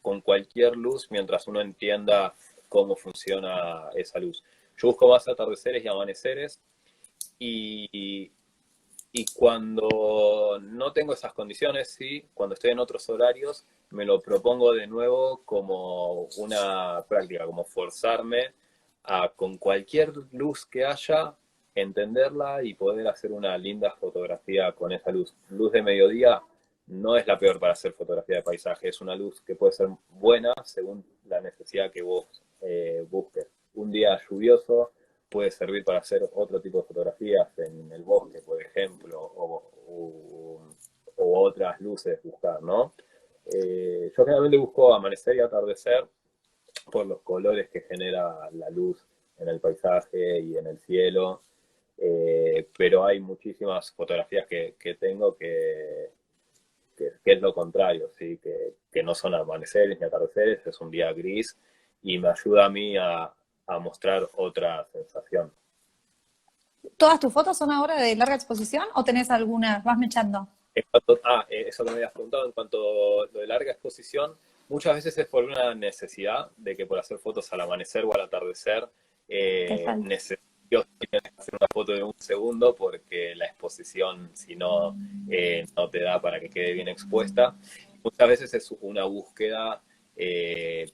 con cualquier luz mientras uno entienda cómo funciona esa luz. Yo busco más atardeceres y amaneceres y, y cuando no tengo esas condiciones, sí, cuando estoy en otros horarios, me lo propongo de nuevo como una práctica, como forzarme a con cualquier luz que haya, entenderla y poder hacer una linda fotografía con esa luz. Luz de mediodía no es la peor para hacer fotografía de paisaje, es una luz que puede ser buena según la necesidad que vos busques. Un día lluvioso puede servir para hacer otro tipo de fotografías en el bosque, por ejemplo, o otras luces buscar, ¿no? Yo generalmente busco amanecer y atardecer por los colores que genera la luz en el paisaje y en el cielo, pero hay muchísimas fotografías que tengo que es lo contrario, ¿sí? Que no son amaneceres ni atardeceres, es un día gris y me ayuda a mí a mostrar otra sensación. ¿Todas tus fotos son ahora de larga exposición o tenés algunas? Vas mechando. Eso que me habías preguntado en cuanto a lo de larga exposición, muchas veces es por una necesidad de que por hacer fotos al amanecer o al atardecer, Te falta. necesito hacer una foto de un segundo porque la exposición, si no, no te da para que quede bien expuesta. Muchas veces es una búsqueda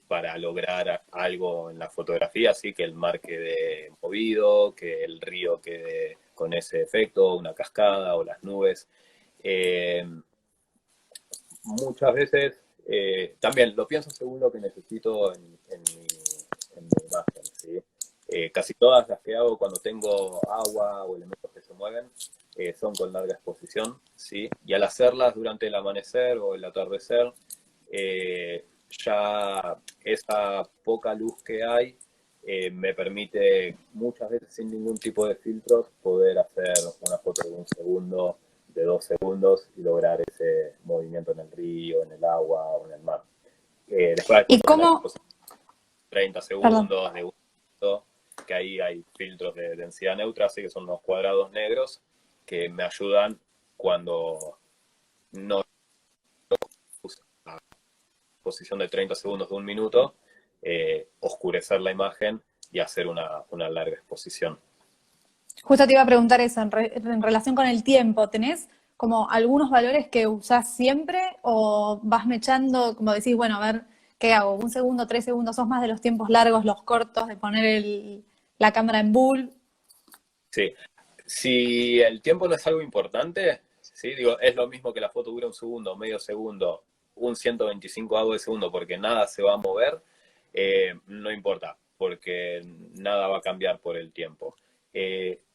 para lograr algo en la fotografía, así que el mar quede movido, que el río quede con ese efecto, una cascada o las nubes. Eh, Muchas veces también lo pienso según lo que necesito en mi imagen. ¿Sí? Casi todas las que hago cuando tengo agua o elementos que se mueven son con larga exposición. ¿Sí? Y al hacerlas durante el amanecer o el atardecer, ya esa poca luz que hay me permite muchas veces sin ningún tipo de filtros poder hacer una foto de un segundo, de 2 segundos y lograr ese movimiento en el río, en el agua o en el mar. Después hay ¿Y fotos de larga cómo? exposición, 30 Perdón. segundos, de un minuto, que ahí hay filtros de densidad neutra, así que son unos cuadrados negros que me ayudan cuando no uso una exposición de 30 segundos de un minuto, oscurecer la imagen y hacer una larga exposición. Justo te iba a preguntar eso, en relación con el tiempo, ¿tenés como algunos valores que usás siempre o vas mechando, como decís, bueno, a ver, ¿qué hago? ¿Un segundo, 3 segundos? ¿Sos más de los tiempos largos, los cortos, de poner la cámara en bull? Sí, si el tiempo no es algo importante, ¿sí? Digo, es lo mismo que la foto dura un segundo, medio segundo, un 125 de segundo, porque nada se va a mover, no importa, porque nada va a cambiar por el tiempo.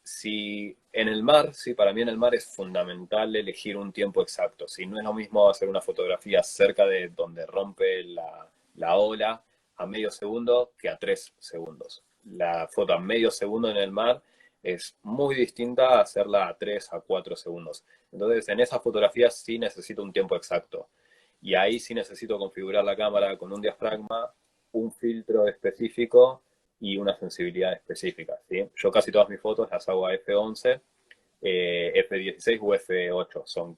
Si en el mar, sí, para mí en el mar es fundamental elegir un tiempo exacto. Si no es lo mismo hacer una fotografía cerca de donde rompe la ola a medio segundo que a 3 segundos. La foto a medio segundo en el mar es muy distinta a hacerla a 3 a 4 segundos. Entonces, en esas fotografías sí necesito un tiempo exacto. Y ahí sí necesito configurar la cámara con un diafragma, un filtro específico y una sensibilidad específica. ¿Sí? Yo casi todas mis fotos las hago a f11, f16 o f8. Son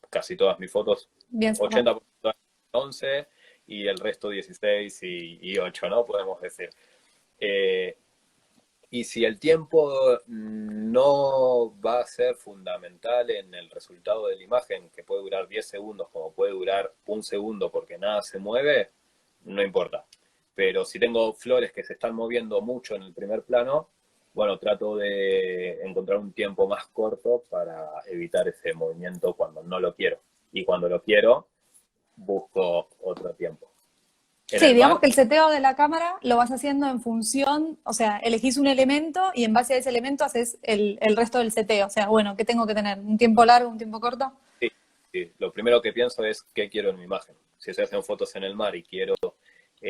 casi todas mis fotos, Bien cerrado. 80% f11 y el resto 16 y 8, ¿no? Podemos decir. Eh, y si el tiempo no va a ser fundamental en el resultado de la imagen, que puede durar 10 segundos como puede durar un segundo porque nada se mueve, no importa. Pero si tengo flores que se están moviendo mucho en el primer plano, bueno, trato de encontrar un tiempo más corto para evitar ese movimiento cuando no lo quiero. Y cuando lo quiero, busco otro tiempo. En Sí, el digamos mar, que el seteo de la cámara lo vas haciendo en función, o sea, elegís un elemento y en base a ese elemento haces el resto del seteo. O sea, bueno, ¿qué tengo que tener? ¿Un tiempo largo, un tiempo corto? sí, sí. Lo primero que pienso es qué quiero en mi imagen. Si se hacen fotos en el mar y quiero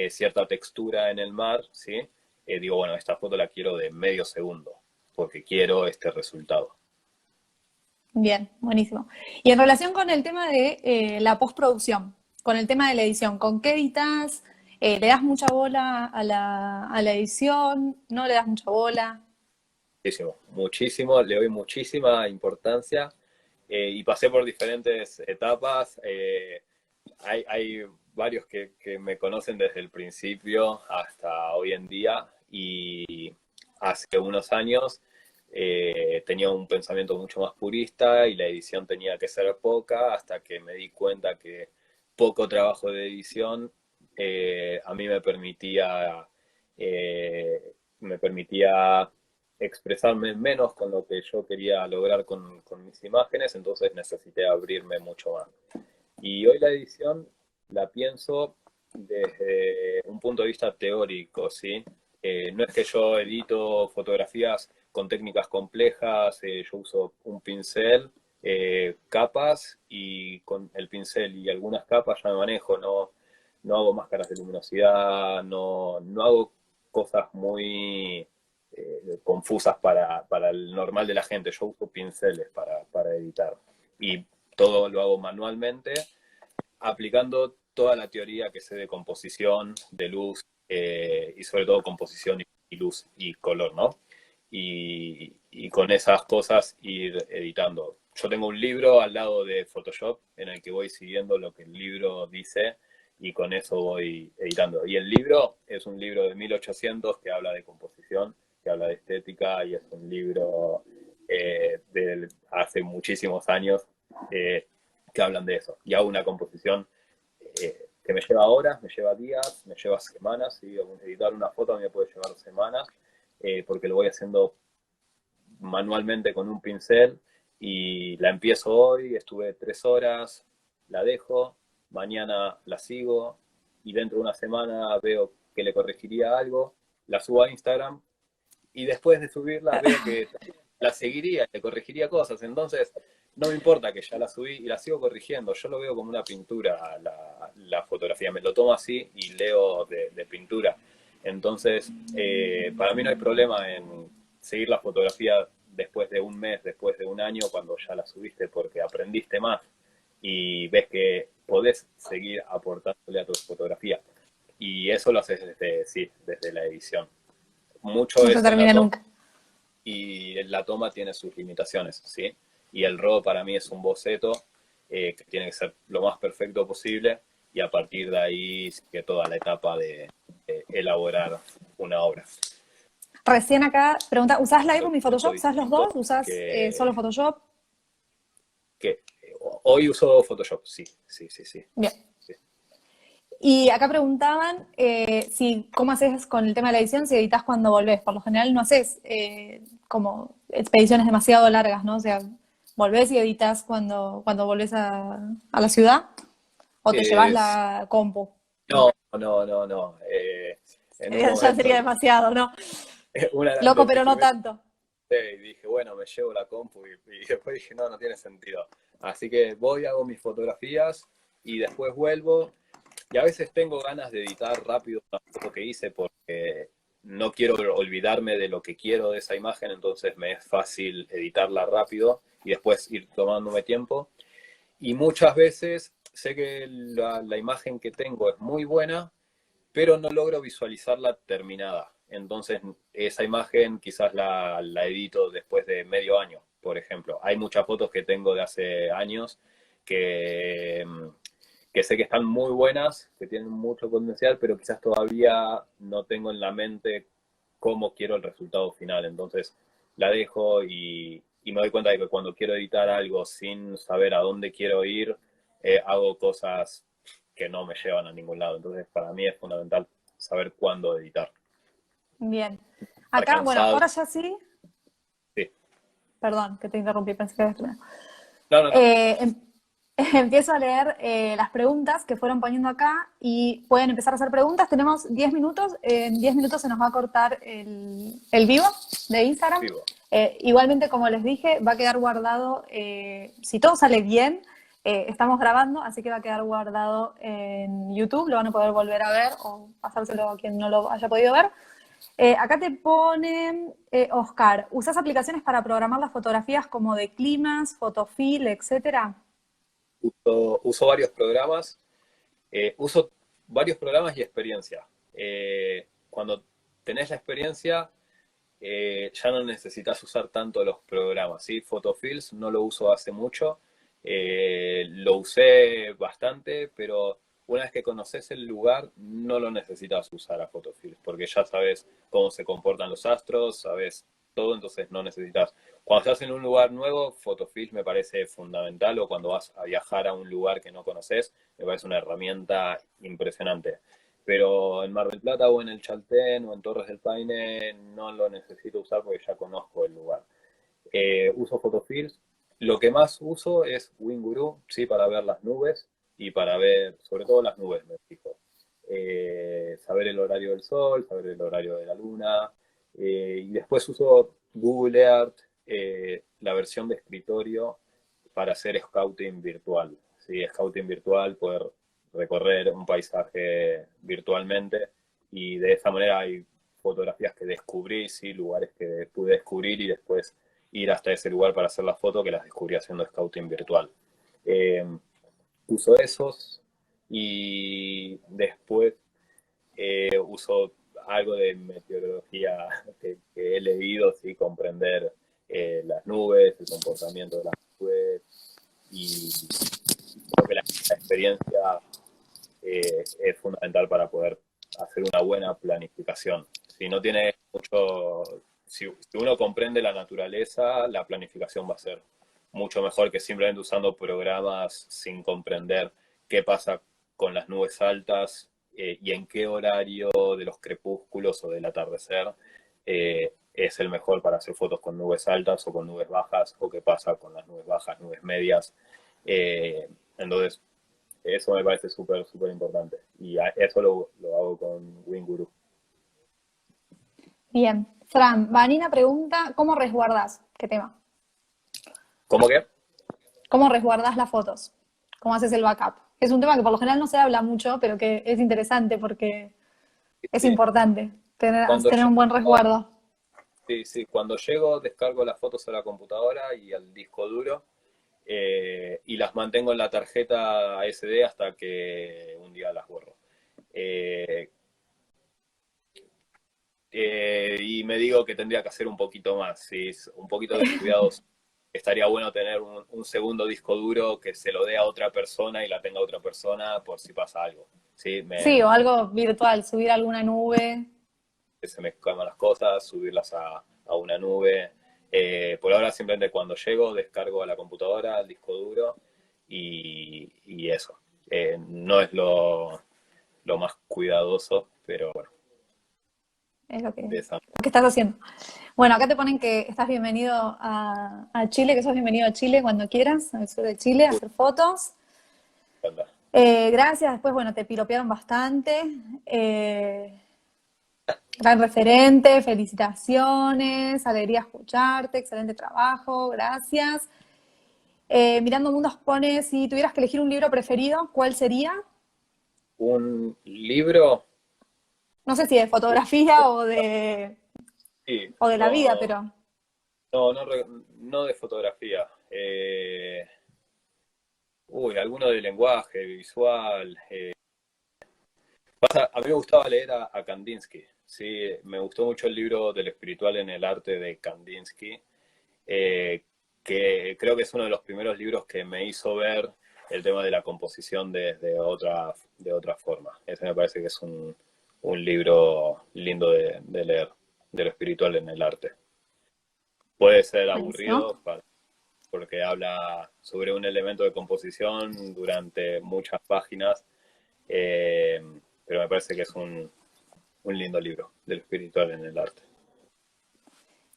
cierta textura en el mar, ¿sí? Digo, bueno, esta foto la quiero de medio segundo. porque quiero este resultado. Bien, buenísimo. Y en relación con el tema de la postproducción, con el tema de la edición, ¿con qué editas? ¿Le das mucha bola a la edición? ¿No le das mucha bola? Muchísimo, muchísimo, le doy muchísima importancia y pasé por diferentes etapas. Hay varios que me conocen desde el principio hasta hoy en día y hace unos años tenía un pensamiento mucho más purista y la edición tenía que ser poca hasta que me di cuenta que poco trabajo de edición a mí me permitía expresarme menos con lo que yo quería lograr con mis imágenes, entonces necesité abrirme mucho más. Y hoy la edición la pienso desde un punto de vista teórico, ¿sí? No es que yo edito fotografías con técnicas complejas, yo uso un pincel, capas, y con el pincel y algunas capas ya me manejo, no hago máscaras de luminosidad, no hago cosas muy confusas para el normal de la gente. Yo uso pinceles para editar. Y todo lo hago manualmente, aplicando toda la teoría que sé de composición, de luz, y sobre todo composición y luz y color, ¿no? Y con esas cosas ir editando. Yo tengo un libro al lado de Photoshop en el que voy siguiendo lo que el libro dice y con eso voy editando. Y el libro es un libro de 1800 que habla de composición, que habla de estética, y es un libro de hace muchísimos años que hablan de eso. Y hago una composición que me lleva horas, me lleva días, me lleva semanas. ¿Sí? Editar una foto a mí me puede llevar semanas, porque lo voy haciendo manualmente con un pincel y la empiezo hoy, estuve 3 horas, la dejo, mañana la sigo y dentro de una semana veo que le corregiría algo, la subo a Instagram y después de subirla veo que la seguiría, le corregiría cosas. Entonces, no me importa que ya la subí y la sigo corrigiendo. Yo lo veo como una pintura, la fotografía. Me lo tomo así y leo de pintura. Entonces, para mí no hay problema en seguir la fotografía después de un mes, después de un año, cuando ya la subiste, porque aprendiste más y ves que podés seguir aportándole a tu fotografía. Y eso lo haces desde, sí, desde la edición. Mucho No se es en la termina toma nunca. y la toma tiene sus limitaciones, ¿sí? Y el RAW para mí es un boceto que tiene que ser lo más perfecto posible y a partir de ahí sigue toda la etapa de elaborar una obra. Recién acá pregunta, ¿usás Lightroom y Soy Photoshop? ¿Usás los distinto dos? ¿Usás solo que, Photoshop? que hoy uso Photoshop, sí, sí, sí, sí. Bien. Sí. Y acá preguntaban si cómo haces con el tema de la edición, si editas cuando volvés. Por lo general no haces como expediciones demasiado largas, ¿no? O sea, volvés y editas cuando volvés a la ciudad o te llevas Es, la compu. no, no, no, no. En un Ya sería momento, demasiado, ¿no? una Loco, de mis pero no primeras tanto. y dije, bueno, me llevo la compu y después dije, no, no tiene sentido. Así que voy, hago mis fotografías y después vuelvo. Y a veces tengo ganas de editar rápido una foto que hice porque no quiero olvidarme de lo que quiero de esa imagen, entonces me es fácil editarla rápido y después ir tomándome tiempo. Y muchas veces sé que la imagen que tengo es muy buena, pero no logro visualizarla terminada. Entonces, esa imagen quizás la edito después de medio año, por ejemplo. Hay muchas fotos que tengo de hace años que, que sé que están muy buenas, que tienen mucho potencial, pero quizás todavía no tengo en la mente cómo quiero el resultado final. Entonces, la dejo y me doy cuenta de que cuando quiero editar algo sin saber a dónde quiero ir, hago cosas que no me llevan a ningún lado. Entonces, para mí es fundamental saber cuándo editar. Bien. Estar Acá, bueno, cansado. ahora ya sí. Sí. Perdón, que te interrumpí, pensé que habías terminado. No, no, no. Eh, em- Empiezo a leer las preguntas que fueron poniendo acá y pueden empezar a hacer preguntas. Tenemos 10 minutos. En 10 minutos se nos va a cortar el vivo de Instagram. Vivo. Igualmente, como les dije, va a quedar guardado, si todo sale bien, estamos grabando, así que va a quedar guardado en YouTube. Lo van a poder volver a ver o pasárselo a quien no lo haya podido ver. Acá te ponen, Oscar, ¿usás aplicaciones para programar las fotografías como de climas, Photofil, etcétera? Uso varios programas. Uso varios programas y experiencia. Cuando tenés la experiencia, ya no necesitas usar tanto los programas, ¿sí? Photofills no lo uso hace mucho, lo usé bastante, pero una vez que conoces el lugar, no lo necesitas usar a Photofills, porque ya sabes cómo se comportan los astros, sabes todo, entonces no necesitas. Cuando estás en un lugar nuevo, Photofills me parece fundamental, o cuando vas a viajar a un lugar que no conoces, me parece una herramienta impresionante. Pero en Mar del Plata o en el Chaltén o en Torres del Paine no lo necesito usar porque ya conozco el lugar. Uso Photofills. Lo que más uso es Winguru, sí, para ver las nubes y para ver, sobre todo las nubes, me fijo. Saber el horario del sol, saber el horario de la luna. Y después uso Google Earth, la versión de escritorio, para hacer scouting virtual. ¿Sí? Scouting virtual, poder recorrer un paisaje virtualmente y de esa manera hay fotografías que descubrí, ¿sí? Lugares que pude descubrir y después ir hasta ese lugar para hacer la foto que las descubrí haciendo scouting virtual. Eh, Uso esos y después uso algo de meteorología que he leído, ¿sí? Comprender las nubes, el comportamiento de las nubes y creo que la experiencia es fundamental para poder hacer una buena planificación. Si no tiene mucho, si uno comprende la naturaleza, la planificación va a ser mucho mejor que simplemente usando programas sin comprender qué pasa con las nubes altas y en qué horario de los crepúsculos o del atardecer es el mejor para hacer fotos con nubes altas o con nubes bajas, o qué pasa con las nubes bajas, nubes medias. Entonces, eso me parece súper, súper importante. Y eso lo hago con Winguru. Bien. Fran, Vanina pregunta, ¿cómo resguardas? ¿Qué tema? ¿Cómo que? ¿Cómo resguardas las fotos? ¿Cómo haces el backup? Es un tema que por lo general no se habla mucho, pero que es interesante porque es Sí. importante Cuando tener un buen llego, resguardo. sí, sí, cuando llego descargo las fotos a la computadora y al disco duro y las mantengo en la tarjeta SD hasta que un día las borro. Eh, y me digo que tendría que hacer un poquito más, ¿sí? Un poquito descuidados. Estaría bueno tener un segundo disco duro que se lo dé a otra persona y la tenga otra persona por si pasa algo. ¿Sí? Sí, o algo virtual, subir a alguna nube. Se me escapan las cosas, subirlas a una nube. Por ahora simplemente cuando llego descargo a la computadora, al disco duro y eso. No es lo más cuidadoso, pero bueno, Es de esa lo que estás haciendo. Bueno, acá te ponen que estás bienvenido a Chile, que sos bienvenido a Chile cuando quieras, al sur de Chile, a hacer fotos. manera. Gracias, después, bueno, te piropearon bastante. Eh, Gran referente, felicitaciones, alegría escucharte, excelente trabajo, gracias. Mirando Mundos pone, si tuvieras que elegir un libro preferido, ¿cuál sería? Un libro, No sé si de fotografía sí, o de la vida, no, pero no de fotografía. Alguno de lenguaje visual. A mí me gustaba leer a Kandinsky. Sí, me gustó mucho el libro del espiritual en el arte de Kandinsky, eh, que creo que es uno de los primeros libros que me hizo ver el tema de la composición de otra forma. Ese me parece que es un libro lindo de leer, de lo espiritual en el arte. Puede ser buenísimo. aburrido porque habla sobre un elemento de composición durante muchas páginas, eh, pero me parece que es un lindo libro del espiritual en el arte.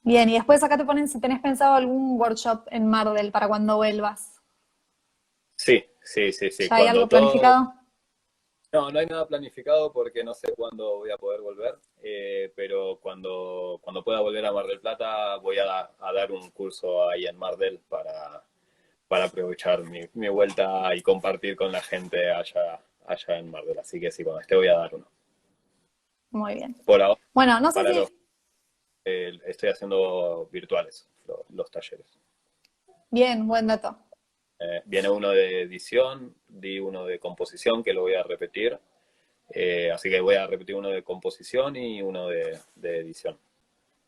Bien, y después acá te ponen si tenés pensado algún workshop en Mar del para cuando vuelvas. Sí, sí, sí, sí. ¿Ya hay algo Cuando todo... planificado? No, no hay nada planificado porque no sé cuándo voy a poder volver, pero cuando pueda volver a Mar del Plata voy a dar un curso ahí en Mar del para aprovechar mi vuelta y compartir con la gente allá en Mar del. Así que sí, cuando esté voy a dar uno. Muy bien. Por ahora, Bueno, no sé para los si, estoy haciendo virtuales los talleres. bien, buen dato. Viene uno de edición, di uno de composición que lo voy a repetir. Así que voy a repetir uno de composición y uno de edición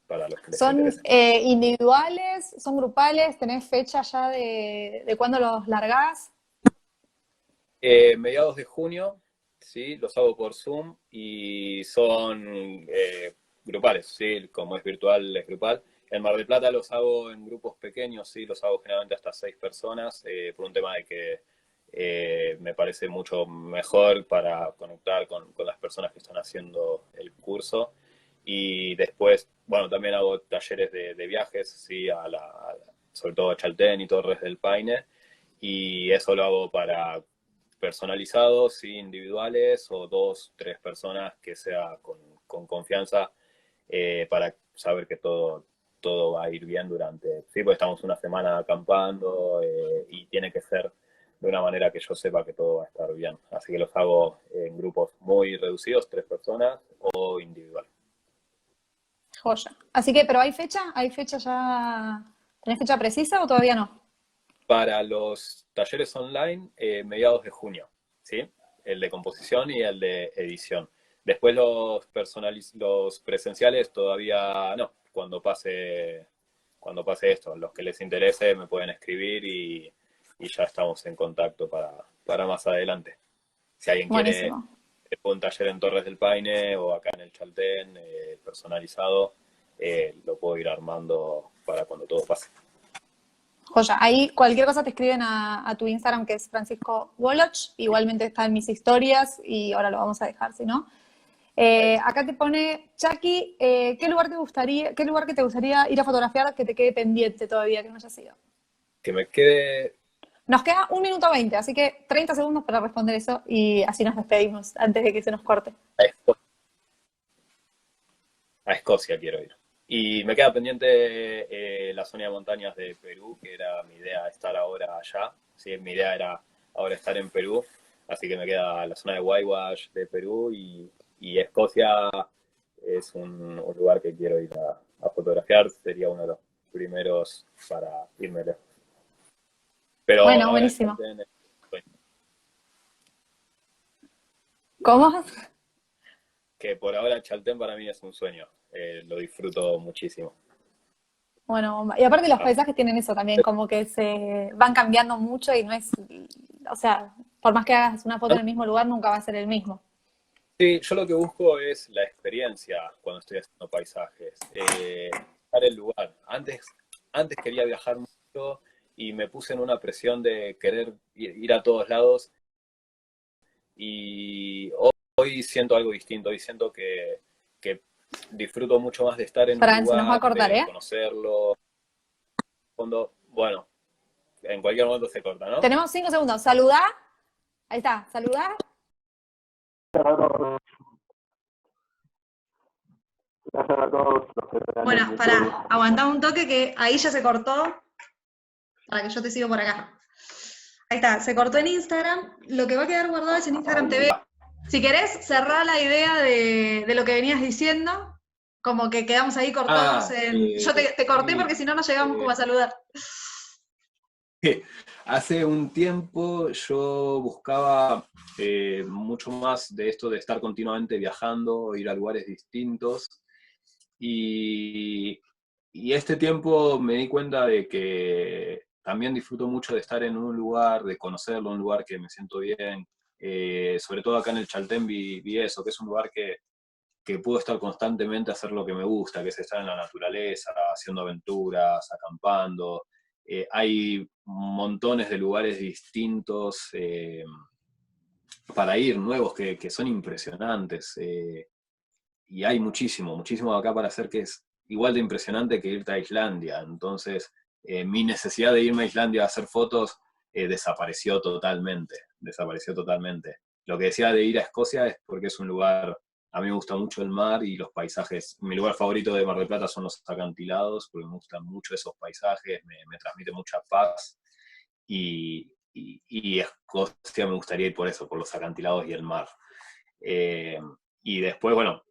para los que les ¿Son interese. individuales, son grupales? ¿Tenés fecha ya de cuándo los largás? Mediados de junio, sí, los hago por Zoom y son grupales, sí, como es virtual, es grupal. En Mar del Plata los hago en grupos pequeños, sí, los hago generalmente hasta 6 personas, por un tema de que me parece mucho mejor para conectar con las personas que están haciendo el curso. Y después, bueno, también hago talleres de viajes, sí, sobre todo a Chaltén y Torres del Paine. Y eso lo hago para personalizados, sí, individuales o 2, 3 personas que sea con confianza para saber que todo va a ir bien durante, sí, porque estamos una semana acampando y tiene que ser de una manera que yo sepa que todo va a estar bien. Así que los hago en grupos muy reducidos, 3 personas o individual. Joya. Así que, ¿pero hay fecha? ¿Hay fecha ya? ¿Tenés fecha precisa o todavía no? Para los talleres online, mediados de junio, ¿sí? El de composición y el de edición. Después los presenciales todavía no. Cuando pase esto, los que les interese me pueden escribir y ya estamos en contacto para más adelante. Si alguien quiere Buenísimo. un taller en Torres del Paine o acá en el Chaltén, personalizado, lo puedo ir armando para cuando todo pase. Joya. Ahí cualquier cosa te escriben a tu Instagram, que es Francisco Woloch. Igualmente está en mis historias y ahora lo vamos a dejar, si no. Acá te pone, Chucky, ¿qué lugar qué lugar que te gustaría ir a fotografiar que te quede pendiente todavía, que no haya sido? Que me quede Nos queda 1 minuto 20, así que 30 segundos para responder eso y así nos despedimos antes de que se nos corte. a Escocia. A Escocia quiero ir. Y me queda pendiente la zona de montañas de Perú, que era mi idea estar ahora allá. Sí, mi idea era ahora estar en Perú. Así que me queda la zona de Whitewash de Perú y Escocia es un lugar que quiero ir a fotografiar. Sería uno de los primeros para irme lejos. Pero Bueno, ahora buenísimo. Chaltén, ¿Cómo? que por ahora Chaltén para mí es un sueño. Lo disfruto muchísimo. Bueno, bomba. Y aparte los Ah, paisajes tienen eso también, como que se van cambiando mucho y no es, o sea, por más que hagas una foto en el mismo lugar, nunca va a ser el mismo. sí, yo lo que busco es la experiencia cuando estoy haciendo paisajes, buscar el lugar. Antes quería viajar mucho y me puse en una presión de querer ir a todos lados y hoy siento algo distinto, hoy siento que disfruto mucho más de estar en un Fran, se nos va a lugar, cortar, de ¿eh? conocerlo. Bueno, en cualquier momento se corta, ¿no? Tenemos 5 segundos. Saludá. Ahí está, saludá. Gracias a todos los que están en Bueno, YouTube. pará, aguantá un toque que ahí ya se cortó, para que yo te sigo por acá. Ahí está, se cortó en Instagram. Lo que va a quedar guardado es en Instagram TV. Si querés, cerrá la idea de lo que venías diciendo, como que quedamos ahí cortados Ah, en... Yo te corté sí. porque si no, no llegamos como a saludar. Hace un tiempo yo buscaba mucho más de esto de estar continuamente viajando, ir a lugares distintos y, y este tiempo me di cuenta de que también disfruto mucho de estar en un lugar, de conocerlo, un lugar que me siento bien. Sobre todo acá en el Chaltén vi eso, que es un lugar que puedo estar constantemente a hacer lo que me gusta, que es estar en la naturaleza, haciendo aventuras, acampando. Hay montones de lugares distintos para ir, nuevos, que son impresionantes. Y hay muchísimo, muchísimo acá para hacer que es igual de impresionante que irte a Islandia. Entonces, mi necesidad de irme a Islandia a hacer fotos desapareció totalmente, desapareció totalmente. Lo que decía de ir a Escocia es porque es un lugar, a mí me gusta mucho el mar y los paisajes. Mi lugar favorito de Mar del Plata son los acantilados, porque me gustan mucho esos paisajes, me transmite mucha paz. Y Escocia me gustaría ir por eso, por los acantilados y el mar. Eh, y después, bueno,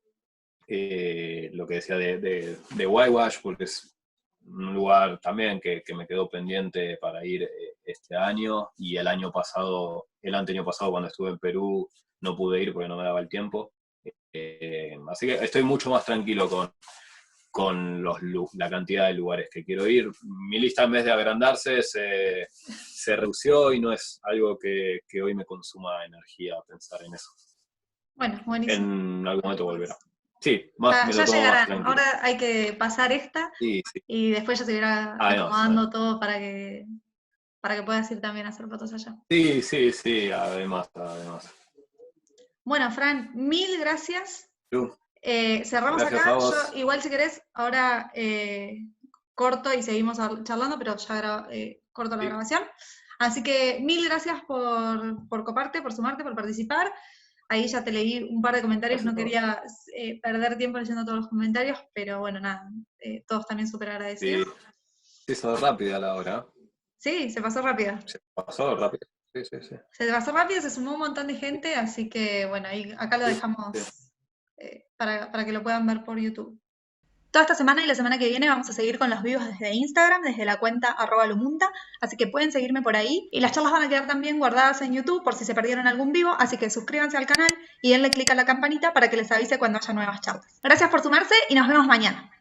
lo que decía de Whitewash, porque es un lugar también que me quedó pendiente para ir este año, y el año pasado, el anteaño pasado cuando estuve en Perú, no pude ir porque no me daba el tiempo. Así que estoy mucho más tranquilo con la cantidad de lugares que quiero ir. Mi lista, en vez de agrandarse, se redució, y no es algo que hoy me consuma energía pensar en eso. Bueno, buenísimo. En algún momento volverá. Sí, más, me Ya lo tomo más llegarán. tranquilo. Ahora hay que pasar esta Sí, sí. y después ya se irá Además, acomodando todo para que puedas ir también a hacer fotos allá. sí, además. Bueno, Fran, mil gracias. Cerramos Gracias acá. a vos. Yo, igual si querés, ahora corto y seguimos charlando, pero ya corto la Sí. grabación. Así que mil gracias por coparte, por sumarte, por participar. Ahí ya te leí un par de comentarios, Gracias no a vos. quería perder tiempo leyendo todos los comentarios, pero bueno, nada, todos también súper agradecidos. Sí, se hizo rápida la hora. Sí, se pasó rápido. Se pasó rápido. Sí. Se pasó rápido, se sumó un montón de gente, así que bueno, ahí, acá lo dejamos para que lo puedan ver por YouTube. Toda esta semana y la semana que viene vamos a seguir con los vivos desde Instagram, desde la cuenta @lumunta, así que pueden seguirme por ahí. Y las charlas van a quedar también guardadas en YouTube por si se perdieron algún vivo, así que suscríbanse al canal y denle click a la campanita para que les avise cuando haya nuevas charlas. Gracias por sumarse y nos vemos mañana.